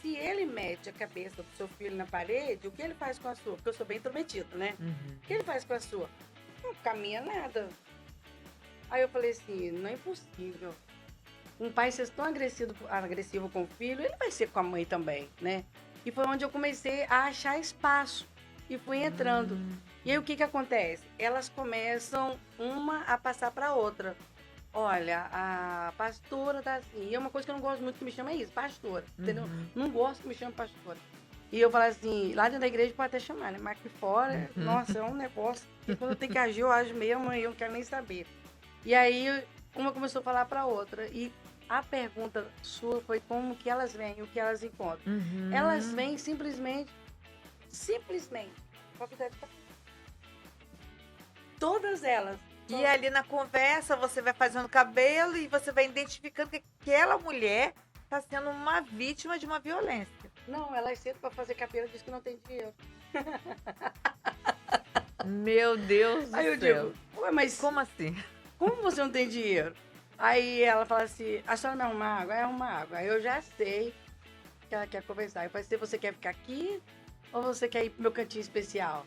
Se ele mete a cabeça do seu filho na parede, o que ele faz com a sua? Porque eu sou bem intrometida, né? O que ele faz com a sua? Não caminha nada. Aí eu falei assim, não é impossível. Um pai ser tão agressivo com o filho, ele vai ser com a mãe também, né? E foi onde eu comecei a achar espaço. E fui entrando. E aí o que acontece? Elas começam uma a passar para outra. Olha, a pastora tá assim. E é uma coisa que eu não gosto muito que me chama isso, pastora. Entendeu? Não gosto que me chame pastora. E eu falo assim, lá dentro da igreja pode até chamar, né? Mas aqui fora, nossa, é um negócio que quando eu tenho que agir, eu ajo mesmo e eu não quero nem saber. E aí, uma começou a falar para outra. E a pergunta sua foi como que elas vêm, o que elas encontram. Elas vêm simplesmente. Todas elas. E ali na conversa, você vai fazendo cabelo e você vai identificando que aquela mulher está sendo uma vítima de uma violência. Não, elas sentam para fazer cabelo e dizem que não tem dinheiro. Meu Deus do céu. Aí eu digo, ué, mas como assim? Como você não tem dinheiro? Aí ela fala assim, a senhora me arruma água? É arrumar água. Aí eu já sei que ela quer conversar. Eu falei, você quer ficar aqui ou você quer ir pro meu cantinho especial?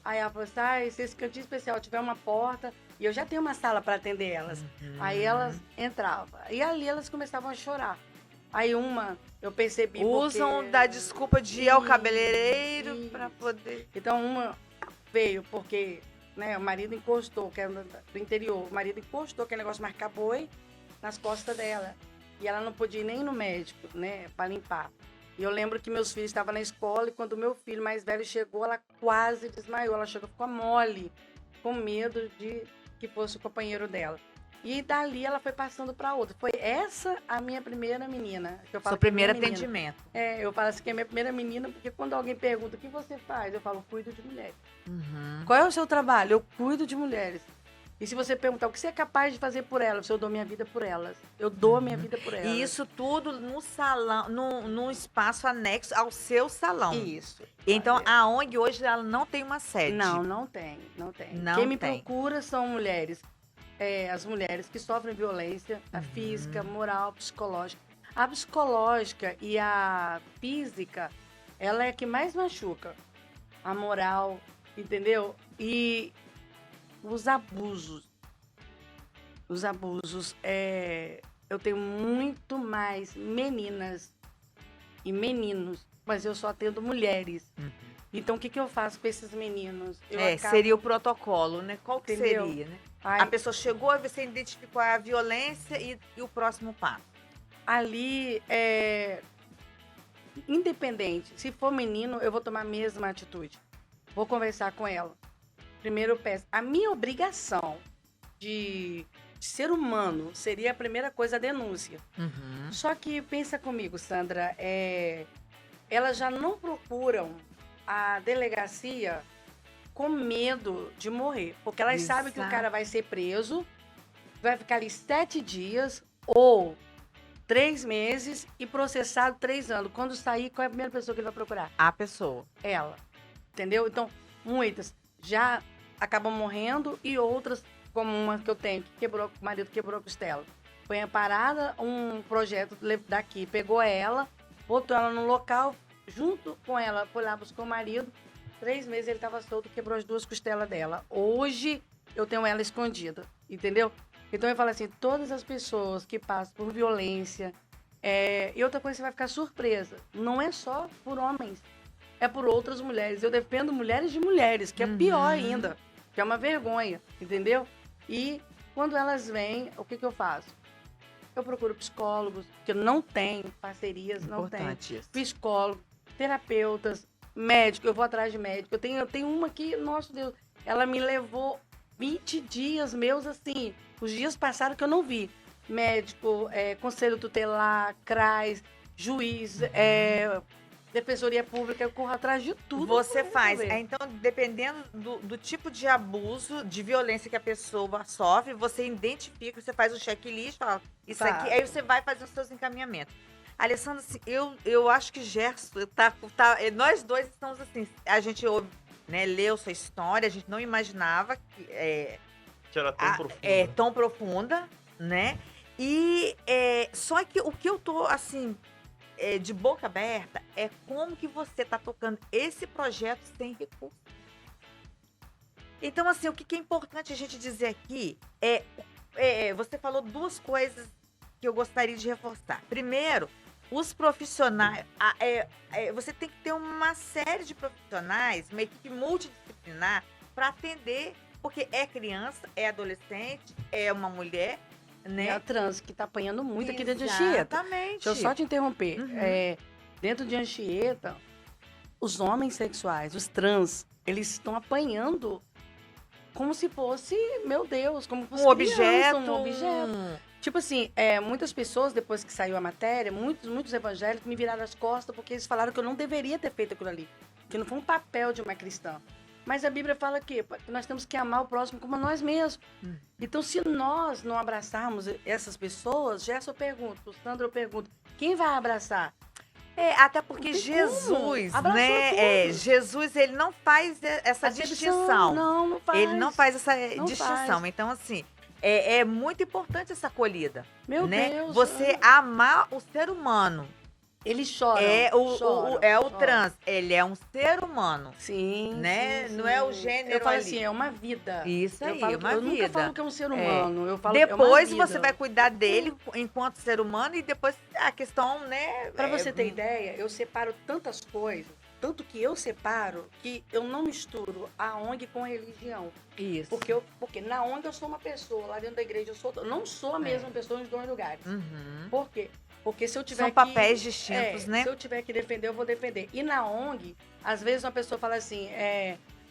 Aí ela falou assim, se esse cantinho especial tiver uma porta, e eu já tenho uma sala para atender elas. Aí elas entravam. E ali elas começavam a chorar. Aí uma, eu percebi Usam da desculpa de ir ao cabeleireiro para poder... Então uma veio porque... Né, o marido encostou, que era do interior, o marido encostou aquele negócio de marcar boi nas costas dela. E ela não podia ir nem no médico, né, para limpar. E eu lembro que meus filhos estavam na escola e quando o meu filho mais velho chegou, ela quase desmaiou. Ela chegou, ficou mole, com medo de que fosse o companheiro dela. E dali ela foi passando para outra. Foi essa a minha primeira menina. Que eu falo seu primeiro atendimento. Eu falo assim que é a minha primeira menina, porque quando alguém pergunta o que você faz, eu falo, cuido de mulheres. Qual é o seu trabalho? Eu cuido de mulheres. E se você perguntar o que você é capaz de fazer por elas, eu dou minha vida por elas. Eu dou a minha vida por elas. E isso tudo no salão, num espaço anexo ao seu salão. Isso. Então, a ONG hoje ela não tem uma sede. Não tem. Quem me procura são mulheres. As mulheres que sofrem violência, a física, moral, psicológica. A psicológica e a física ela é a que mais machuca. A moral, entendeu? E os abusos. Os abusos. Eu tenho muito mais meninas e meninos, mas eu só atendo mulheres. Então, o que eu faço com esses meninos? Eu acabo- Seria o protocolo, né? Qual que Entendeu? seria, né? Ai, A pessoa chegou, você identificou a violência e o próximo passo. ali, independente, se for menino, eu vou tomar a mesma atitude. Vou conversar com ela. Primeiro eu peço. A minha obrigação de ser humano seria a primeira coisa a denúncia. Só que pensa comigo, Sandra, elas já não procuram a delegacia com medo de morrer. Porque elas sabem que o cara vai ser preso, vai ficar ali 7 dias ou 3 meses e processado 3 anos. Quando sair, qual é a primeira pessoa que ele vai procurar? A pessoa. Ela. Entendeu? Então, muitas já acabam morrendo e outras, como uma que eu tenho, que o marido quebrou a costela. Foi amparada um projeto daqui, pegou ela, botou ela no local, junto com ela, foi lá, buscou o marido. 3 meses ele estava solto, quebrou as 2 costelas dela. Hoje, eu tenho ela escondida, entendeu? Então, eu falo assim, todas as pessoas que passam por violência, e outra coisa, você vai ficar surpresa, não é só por homens, é por outras mulheres. Eu defendo mulheres de mulheres, que é pior ainda, que é uma vergonha, entendeu? E quando elas vêm, o que eu faço? Eu procuro psicólogos, que eu não tenho parcerias, não tenho. Importante isso. Psicólogo, terapeutas, médico, eu vou atrás de médico. Eu tenho uma que, nossa Deus, ela me levou 20 dias meus assim, os dias passaram que eu não vi. Médico, conselho tutelar, CRAS, juiz, defensoria pública, eu corro atrás de tudo. Você pra faz. resolver. Então, dependendo do tipo de abuso, de violência que a pessoa sofre, você identifica, você faz um checklist, fala, isso Tá. aqui, aí você vai fazer os seus encaminhamentos. Alessandra, assim, eu acho que Gerson, nós dois estamos assim, a gente ouve, né, leu sua história, a gente não imaginava que Que era tão profunda. é tão profunda, né? E só que o que eu tô, assim, de boca aberta é como que você tá tocando esse projeto sem recurso. Então, assim, o que é importante a gente dizer aqui você falou 2 coisas que eu gostaria de reforçar. Primeiro, os profissionais, você tem que ter uma série de profissionais, uma equipe multidisciplinar para atender, porque é criança, é adolescente, é uma mulher, né? É a trans, que tá apanhando muito aqui dentro de Anchieta. Exatamente. Deixa eu só te interromper. Uhum. Dentro de Anchieta, os homens sexuais, os trans, eles estão apanhando como se fosse, meu Deus, como se fosse Um criança, objeto. um objeto. Tipo assim, muitas pessoas, depois que saiu a matéria, muitos evangélicos me viraram as costas porque eles falaram que eu não deveria ter feito aquilo ali. Que não foi um papel de uma cristã. Mas a Bíblia fala que nós temos que amar o próximo como a nós mesmos. Então, se nós não abraçarmos essas pessoas, Gerson, eu pergunto, Sandra, eu pergunto, quem vai abraçar? Até porque Não tem Jesus, como. Abraçou né? tudo. Jesus, ele não faz essa distinção. Não faz. Ele não faz essa Não distinção. faz. Então, assim, é muito importante essa acolhida. Meu né? Deus. Você amar o ser humano. Eles choram. O choram. trans. Ele é um ser humano. Sim, né? sim, Não é o sim. gênero Eu falo ali. assim, é uma vida. Isso Eu aí, falo, uma eu vida. nunca falo que é um ser humano. Eu falo que é uma Depois vida. você vai cuidar dele enquanto ser humano e depois a questão, né? Pra você ter ideia, eu separo tantas coisas, tanto que eu separo que eu não misturo a ONG com a religião. Isso. Porque na ONG eu sou uma pessoa, lá dentro da igreja eu não sou a mesma pessoa nos 2 lugares. Uhum. Por quê? Porque se eu tiver São que... papéis distintos, né? Se eu tiver que defender, eu vou defender. E na ONG, às vezes uma pessoa fala assim,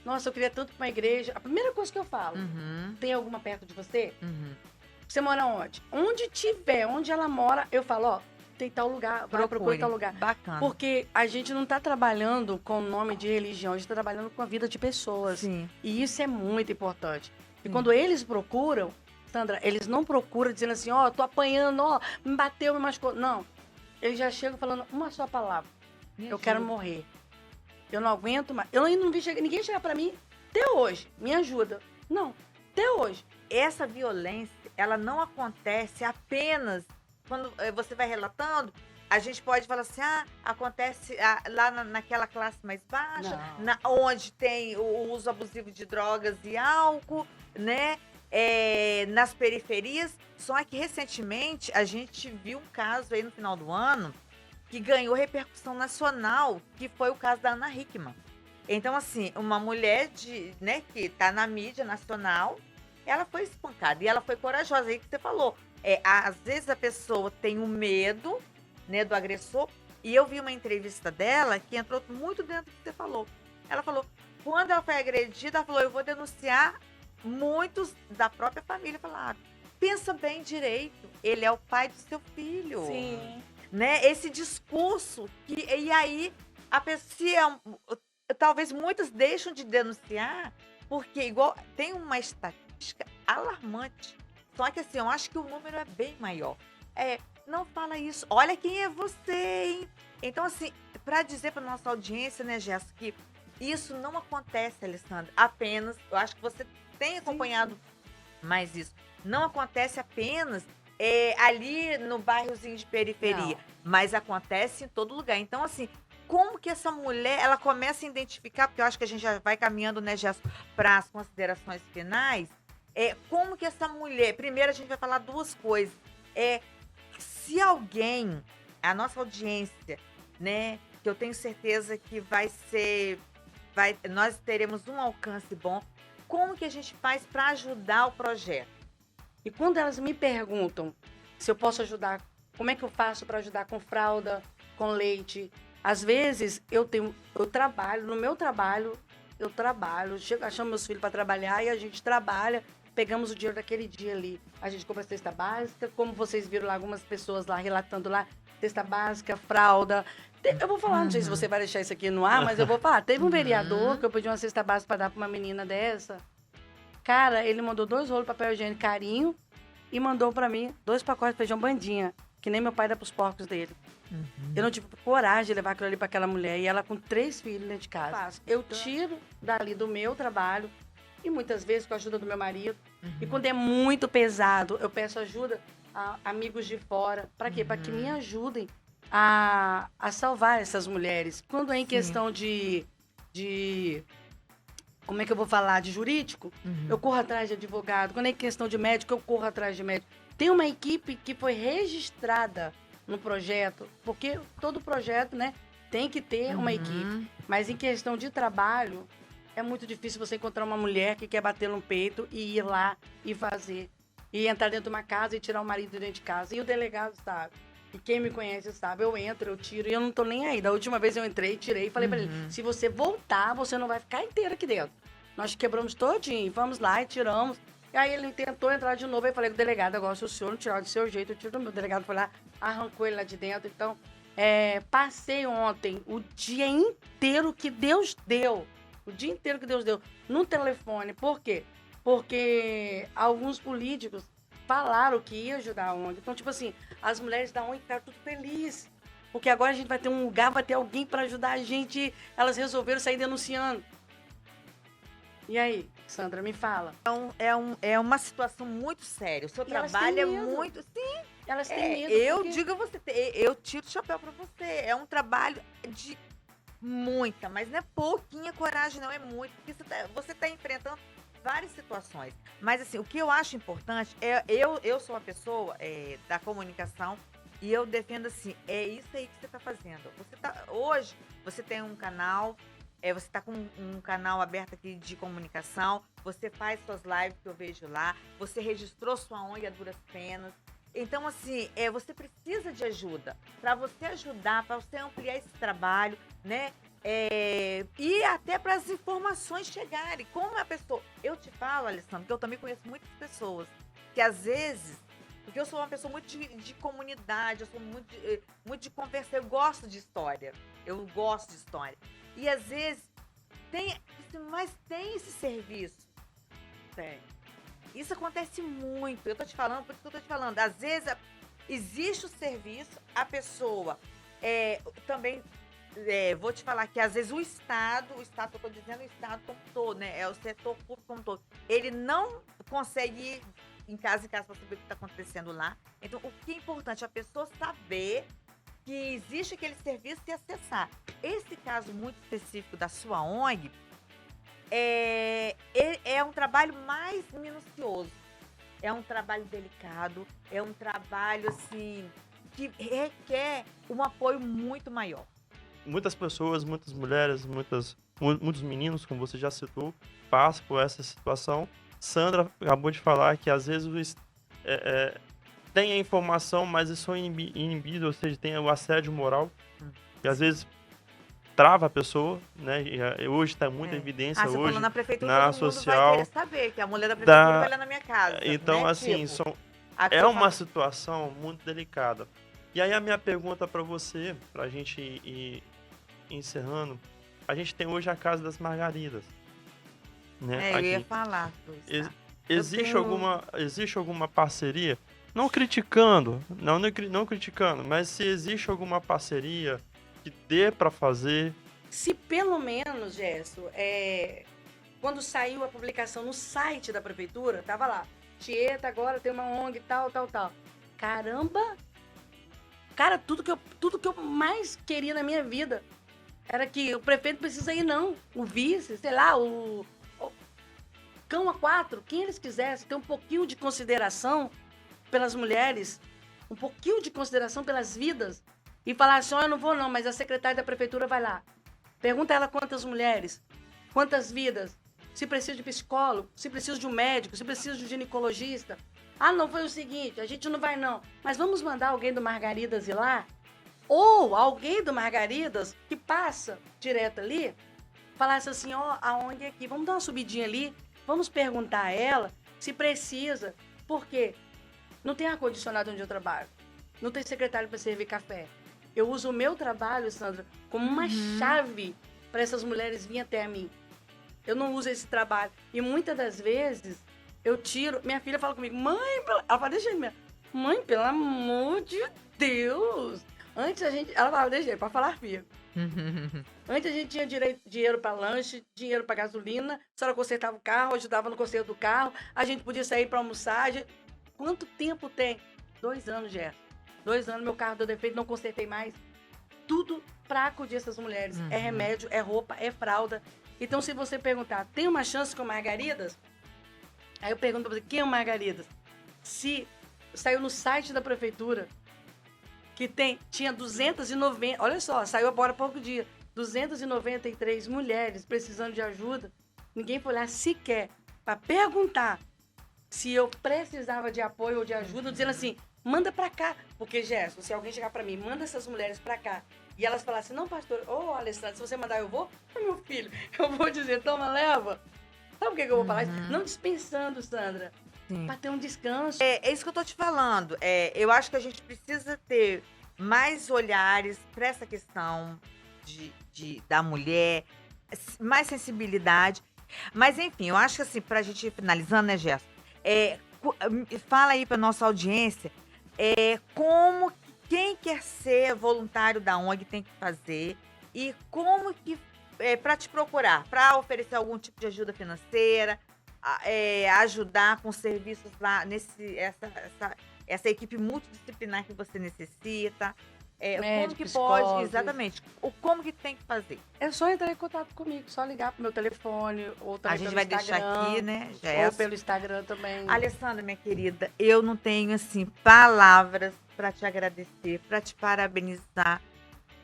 nossa, eu queria tanto pra uma igreja. A primeira coisa que eu falo, Uhum. tem alguma perto de você? Uhum. Você mora onde? Onde tiver, onde ela mora, eu falo, ó, tem tal lugar, vai procurar tal lugar. Bacana. Porque a gente não tá trabalhando com o nome de religião, a gente tá trabalhando com a vida de pessoas. Sim. E isso é muito importante. E Sim. quando eles procuram, Sandra, eles não procuram dizendo assim, ó, tô apanhando, ó, me bateu, me machucou. Não. Eles já chegam falando uma só palavra. Eu quero morrer. Eu não aguento mais. Eu ainda não vi ninguém chegar pra mim até hoje. Me ajuda. Não. Até hoje. Essa violência, ela não acontece apenas quando você vai relatando, A gente pode falar assim, acontece lá naquela classe mais baixa, Não. onde tem o uso abusivo de drogas e álcool, né? Nas periferias. Só que recentemente a gente viu um caso aí no final do ano que ganhou repercussão nacional, que foi o caso da Ana Hickman. Então, assim, uma mulher né, que tá na mídia nacional, ela foi espancada e ela foi corajosa. Aí que você falou, às vezes a pessoa tem o medo, né, do agressor. E eu vi uma entrevista dela que entrou muito dentro do que você falou. Ela falou, quando ela foi agredida, ela falou, eu vou denunciar. Muitos da própria família falaram, pensa bem direito, ele é o pai do seu filho. Sim. Né? Esse discurso. E aí, a pessoa, talvez muitos deixam de denunciar, porque igual tem uma estatística alarmante. Só que assim, eu acho que o número é bem maior. Não fala isso. Olha quem é você, hein? Então, assim, para dizer para nossa audiência, né, Jéssica, que isso não acontece, Alessandra, apenas. Eu acho que você tem acompanhado mais isso. Não acontece apenas ali no bairrozinho de periferia, mas acontece em todo lugar. Então, assim, como que essa mulher, ela começa a identificar, porque eu acho que a gente já vai caminhando, né, Jéssica, para as considerações finais, como que essa mulher, primeiro a gente vai falar duas coisas, se alguém, a nossa audiência, né, que eu tenho certeza que nós teremos um alcance bom, como que a gente faz para ajudar o projeto? E quando elas me perguntam se eu posso ajudar, como é que eu faço para ajudar com fralda, com leite? Às vezes eu trabalho, no meu trabalho, chamo meus filhos para trabalhar e a gente trabalha, pegamos o dinheiro daquele dia ali. A gente compra cesta básica, como vocês viram lá, algumas pessoas lá relatando lá, cesta básica, fralda. Eu vou falar, não sei se você vai deixar isso aqui no ar, mas eu vou falar. Teve um vereador que eu pedi uma cesta básica para dar para uma menina dessa. Cara, ele mandou 2 rolos de papel higiênico carinho e mandou pra mim 2 pacotes de feijão bandinha, que nem meu pai dá pros porcos dele. Eu não tive coragem de levar aquilo ali pra aquela mulher e ela com 3 filhos dentro de casa. Eu tiro dali do meu trabalho e muitas vezes com a ajuda do meu marido. E quando é muito pesado, eu peço ajuda a amigos de fora. Pra quê? Pra que me ajudem a salvar essas mulheres. Quando é em questão de como é que eu vou falar? De jurídico, eu corro atrás de advogado. Quando é questão de médico, eu corro atrás de médico. Tem uma equipe que foi registrada no projeto, porque todo projeto, né, tem que ter uma equipe. Mas em questão de trabalho, é muito difícil você encontrar uma mulher que quer bater no peito e ir lá e fazer. E entrar dentro de uma casa e tirar o marido dentro de casa. E o delegado sabe. E quem me conhece sabe, eu entro, eu tiro e eu não tô nem aí. Da última vez eu entrei, tirei e falei pra ele, se você voltar, você não vai ficar inteiro aqui dentro. Nós quebramos todinho, vamos lá e tiramos. E aí ele tentou entrar de novo, aí falei com o delegado, agora se o senhor não tirar do seu jeito, eu tiro do meu. O delegado foi lá, arrancou ele lá de dentro. Então, passei ontem o dia inteiro que Deus deu, no telefone. Por quê? Porque alguns políticos falaram que ia ajudar a ONG. Então, tipo assim, as mulheres da ONG ficaram tudo felizes. Porque agora a gente vai ter um lugar, vai ter alguém para ajudar a gente. Elas resolveram sair denunciando. E aí, Sandra, me fala. É uma situação muito séria. O seu trabalho é muito... Sim, elas têm medo. Eu digo a você, eu tiro o chapéu para você. É um trabalho de muita, mas não é pouquinha coragem, não, é muito. Porque você tá enfrentando várias situações. Mas assim, o que eu acho importante eu sou uma pessoa da comunicação e eu defendo assim, é isso aí que você está fazendo. Hoje, você tem um canal, você está com um canal aberto aqui de comunicação, você faz suas lives que eu vejo lá, você registrou sua ONG a duras penas. Então, assim, você precisa de ajuda. Para você ajudar, para você ampliar esse trabalho, né? E até para as informações chegarem. Como a pessoa... Eu te falo, Alessandra, que eu também conheço muitas pessoas que às vezes... Porque eu sou uma pessoa muito de comunidade, eu sou muito de conversa, eu gosto de história. Eu gosto de história. E às vezes tem esse serviço. Tem. Isso acontece muito. Eu tô te falando, por isso que eu tô te falando. Às vezes existe o serviço, a pessoa também... vou te falar que às vezes o Estado que eu tô dizendo, o Estado como todo, né? É o setor público como todo. Ele não consegue ir em casa para saber o que está acontecendo lá. Então, o que é importante? A pessoa saber que existe aquele serviço e acessar. Esse caso muito específico da sua ONG é um trabalho mais minucioso. É um trabalho delicado, é um trabalho, assim, que requer um apoio muito maior. Muitas pessoas, muitas mulheres, muitos meninos, como você já citou, passam por essa situação. Sandra acabou de falar que às vezes tem a informação, mas eles são inibidos, ou seja, tem o assédio moral, que às vezes trava a pessoa, né? E hoje está muita evidência, você hoje falou na prefeitura, na todo mundo social, vai querer saber que a mulher da prefeitura vai lá na minha casa. Então, né? assim, é uma situação muito delicada. E aí a minha pergunta para você, para a gente ir encerrando, a gente tem hoje a Casa das Margaridas. Né? Eu ia falar. Existe alguma parceria? Não criticando, não criticando, mas se existe alguma parceria que dê para fazer. Se pelo menos, Gesso, quando saiu a publicação no site da prefeitura, tava lá, Tieta agora tem uma ONG, tal. Caramba! Cara, tudo que eu mais queria na minha vida era que o prefeito precisa ir, não. O vice, sei lá, o cão a quatro, quem eles quisessem, ter um pouquinho de consideração pelas mulheres, um pouquinho de consideração pelas vidas, e falar assim, eu não vou não, mas a secretária da prefeitura vai lá. Pergunta a ela quantas mulheres, quantas vidas, se precisa de psicólogo, se precisa de um médico, se precisa de um ginecologista. Ah, não, foi o seguinte, a gente não vai não, mas vamos mandar alguém do Margaridas ir lá? Ou alguém do Margaridas que passa direto ali, falasse assim, a ONG aqui, vamos dar uma subidinha ali, vamos perguntar a ela se precisa, porque não tem ar-condicionado onde eu trabalho, não tem secretário para servir café. Eu uso o meu trabalho, Sandra, como uma chave para essas mulheres virem até a mim. Eu não uso esse trabalho. E muitas das vezes eu tiro. Minha filha fala comigo, mãe, ela fala, deixa ele, mãe, pelo amor de Deus. Antes a gente. Ela falava, deixa ele, para falar, filha. Antes a gente tinha dinheiro para lanche, dinheiro para gasolina, a senhora consertava o carro, ajudava no conserto do carro, a gente podia sair para almoçar. Quanto tempo tem? 2 anos, Gerson. 2 anos, meu carro deu defeito, não consertei mais. Tudo pra acudir essas mulheres. É remédio, é roupa, é fralda. Então, se você perguntar, tem uma chance com o Margaridas? Aí eu pergunto pra você, quem é o Margaridas? Se saiu no site da prefeitura, que tinha 290, olha só, saiu agora há pouco dia, 293 mulheres precisando de ajuda. Ninguém foi lá sequer pra perguntar se eu precisava de apoio ou de ajuda, dizendo assim, manda pra cá. Porque, Gerson, se alguém chegar pra mim, manda essas mulheres pra cá, e elas falassem, não, pastor, Alessandra, se você mandar eu vou, meu filho, eu vou dizer, toma, leva. Sabe por que eu vou falar isso? Não dispensando, Sandra, pra ter um descanso. É isso que eu tô te falando. Eu acho que a gente precisa ter mais olhares pra essa questão da mulher, mais sensibilidade. Mas, enfim, eu acho que assim, pra gente ir finalizando, né, Gerson? Fala aí pra nossa audiência como quem quer ser voluntário da ONG tem que fazer e como que para te procurar, para oferecer algum tipo de ajuda financeira, ajudar com serviços lá essa equipe multidisciplinar que você necessita. Como que pode, exatamente, como que tem que fazer? É só entrar em contato comigo, só ligar pro meu telefone, ou também a gente vai deixar aqui, né, ou pelo Instagram também. Alessandra, minha querida, eu não tenho, assim, palavras para te agradecer, para te parabenizar.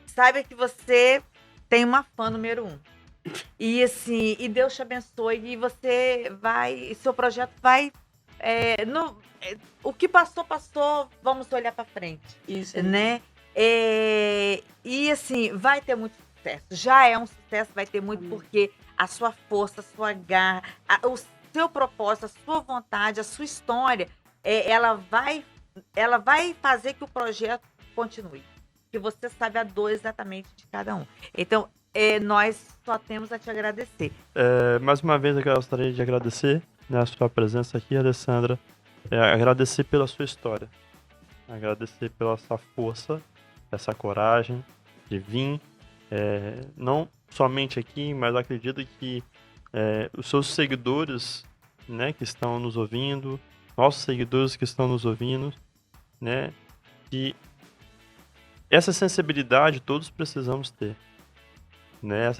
Saiba que você tem uma fã número 1. E, assim, e Deus te abençoe, e seu projeto vai... o que passou, vamos olhar para frente. Isso. Né? E assim, vai ter muito sucesso. Já é um sucesso, vai ter muito, porque a sua força, a sua garra, o seu propósito, a sua vontade, a sua história, ela vai fazer que o projeto continue. Que você sabe a dor exatamente de cada um. Então, nós só temos a te agradecer. Mais uma vez, eu gostaria de agradecer, né, a sua presença aqui, Alessandra. Agradecer pela sua história. Agradecer pela sua força, essa coragem de vir, não somente aqui, mas acredito que os seus seguidores, né, que estão nos ouvindo, nossos seguidores que estão nos ouvindo, né, que essa sensibilidade todos precisamos ter, né?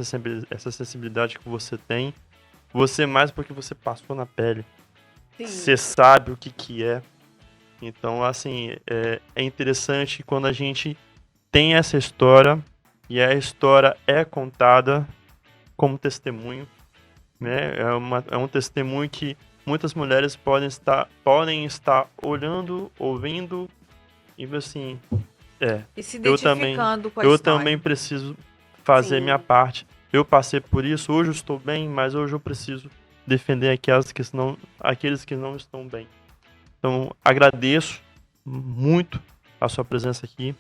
Essa sensibilidade que você tem, você mais porque você passou na pele, Sim. você sabe o que é. Então, assim, é interessante quando a gente tem essa história e a história é contada como testemunho, né? É um testemunho que muitas mulheres podem estar olhando, ouvindo e assim, E se eu também, identificando com a eu história. também preciso fazer Sim. minha parte. Eu passei por isso, hoje eu estou bem, mas hoje eu preciso defender aqueles que não estão bem. Então, agradeço muito a sua presença aqui.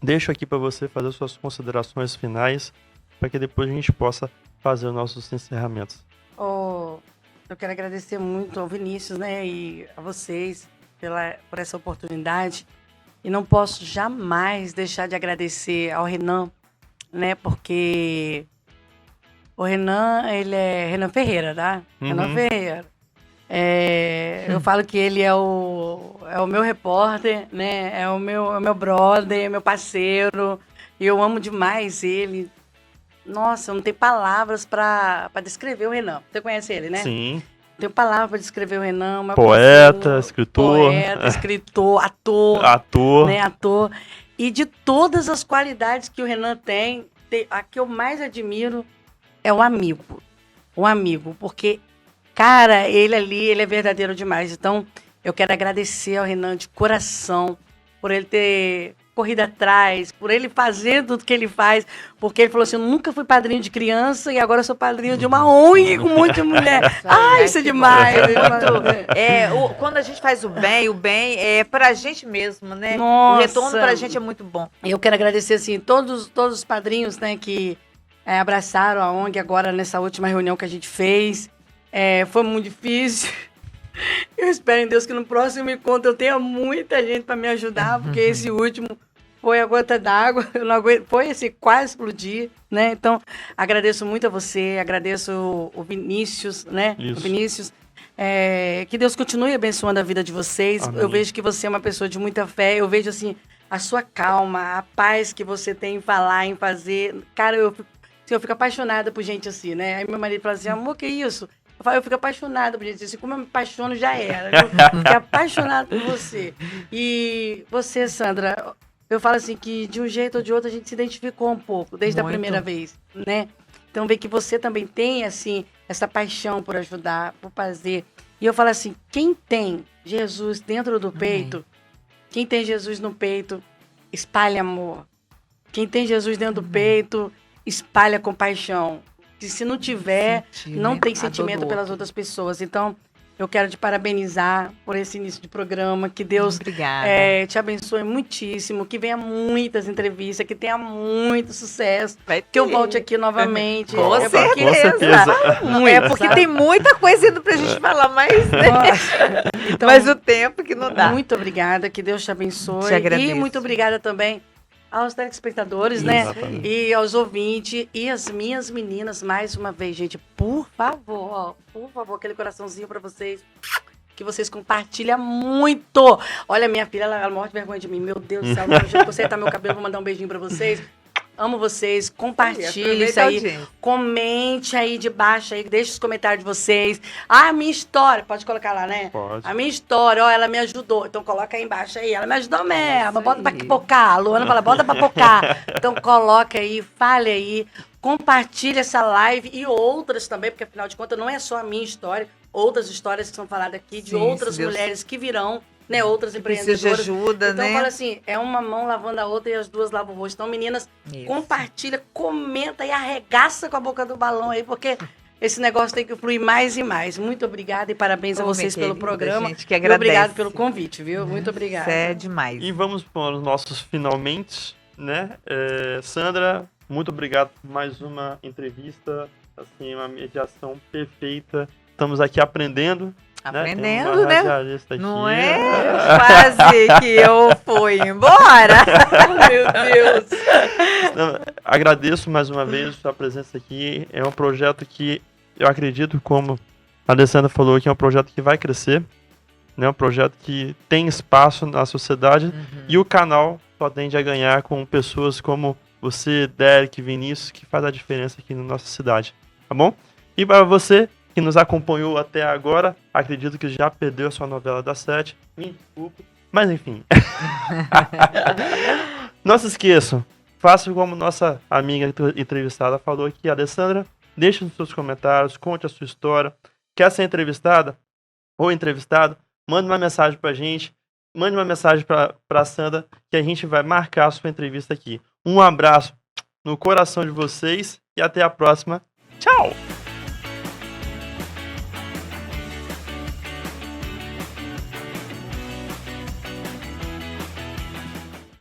Deixo aqui para você fazer suas considerações finais, para que depois a gente possa fazer os nossos encerramentos. Eu quero agradecer muito ao Vinícius, né, e a vocês por essa oportunidade. E não posso jamais deixar de agradecer ao Renan, né, porque o Renan, ele é Renan Ferreira, tá? Renan Ferreira. Eu falo que ele é o meu repórter, né? É o meu brother, meu parceiro. E eu amo demais ele. Nossa, eu não tenho palavras pra descrever o Renan. Você conhece ele, né? Sim. Não tenho palavras pra descrever o Renan. Uma Poeta, pessoa, escritor. Poeta, escritor, ator. Ator. Né? Ator. E de todas as qualidades que o Renan tem, a que eu mais admiro é o amigo. O amigo, porque... Cara, ele é verdadeiro demais. Então, eu quero agradecer ao Renan de coração por ele ter corrido atrás, por ele fazer tudo que ele faz, porque ele falou assim, eu nunca fui padrinho de criança e agora eu sou padrinho de uma ONG com um monte de mulher. Ai, isso é demais. Quando a gente faz o bem é pra gente mesmo, né? Nossa. O retorno pra gente é muito bom. Eu quero agradecer, assim, todos os padrinhos, né, que abraçaram a ONG agora nessa última reunião que a gente fez. Foi muito difícil. Eu espero em Deus que no próximo encontro eu tenha muita gente para me ajudar, porque esse último foi a gota d'água, eu não aguento, foi assim, quase explodir, né? Então, agradeço muito a você, agradeço o Vinícius, né? Isso. O Vinícius. Que Deus continue abençoando a vida de vocês. Amém. Eu vejo que você é uma pessoa de muita fé, eu vejo assim, a sua calma, a paz que você tem em falar, em fazer. Cara, eu fico apaixonada por gente assim, né? Aí meu marido fala assim, amor, que isso? Eu fico apaixonada por gente assim, como eu me apaixono já era. Eu fiquei apaixonada por você. E você, Sandra, eu falo assim que de um jeito ou de outro a gente se identificou um pouco, desde a primeira vez, né? Então ver que você também tem, assim, essa paixão por ajudar, por fazer. E eu falo assim, quem tem Jesus dentro do peito, quem tem Jesus no peito, espalha amor. Quem tem Jesus dentro do peito, espalha compaixão. E se não tiver, não tem sentimento pelas outras pessoas. Então, eu quero te parabenizar por esse início de programa. Que Deus te abençoe muitíssimo. Que venha muitas entrevistas, que tenha muito sucesso. Que eu volte aqui novamente. Com certeza. Com certeza. Porque tem muita coisa indo pra gente falar, mas, né? Então, mas o tempo que não dá. Muito obrigada, que Deus te abençoe. Te agradeço. E muito obrigada também aos telespectadores, né? E aos ouvintes e as minhas meninas, mais uma vez, gente, por favor, aquele coraçãozinho pra vocês, que vocês compartilham muito. Olha, minha filha, ela morre de vergonha de mim, meu Deus do céu, não, já vou consertar meu cabelo, vou mandar um beijinho pra vocês. Amo vocês, compartilhe isso aí, comente aí de baixo aí, deixe os comentários de vocês. A minha história, pode colocar lá, né? Pode. A minha história, ela me ajudou, então coloca aí embaixo aí, ela me ajudou mesmo, bota pra pipocar, a Luana fala, bota pra pipocar. Então coloca aí, fale aí, compartilhe essa live e outras também, porque afinal de contas não é só a minha história, outras histórias que são faladas aqui, de outras mulheres que virão, né, outras empreendedoras. Precisa de ajuda, então, né? fala assim, é uma mão lavando a outra e as duas lavam o rosto. Então, meninas, compartilha, comenta e arregaça com a boca do balão aí, porque esse negócio tem que fluir mais e mais. Muito obrigada e parabéns a vocês pelo programa. Gente, que agradece. E obrigado pelo convite, viu? Muito obrigada. Isso é demais. E vamos para os nossos finalmente, né? Sandra, muito obrigado por mais uma entrevista, assim, uma mediação perfeita. Estamos aqui aprendendo. Aprendendo, né? Aqui. Não é quase que eu fui embora. Meu Deus. Agradeço mais uma vez a sua presença aqui. É um projeto que eu acredito, como a Alessandra falou, que é um projeto que vai crescer. né? Um projeto que tem espaço na sociedade e o canal só tende a ganhar com pessoas como você, Derek, Vinícius, que faz a diferença aqui na nossa cidade, tá bom? E para você que nos acompanhou até agora, acredito que já perdeu a sua novela das 7, me desculpe, mas enfim. Não se esqueçam, faça como nossa amiga entrevistada falou aqui, Alessandra, deixe nos seus comentários, conte a sua história. Quer ser entrevistada ou entrevistado? Mande uma mensagem pra gente, mande uma mensagem pra Sandra, que a gente vai marcar a sua entrevista aqui. Um abraço no coração de vocês e até a próxima. Tchau!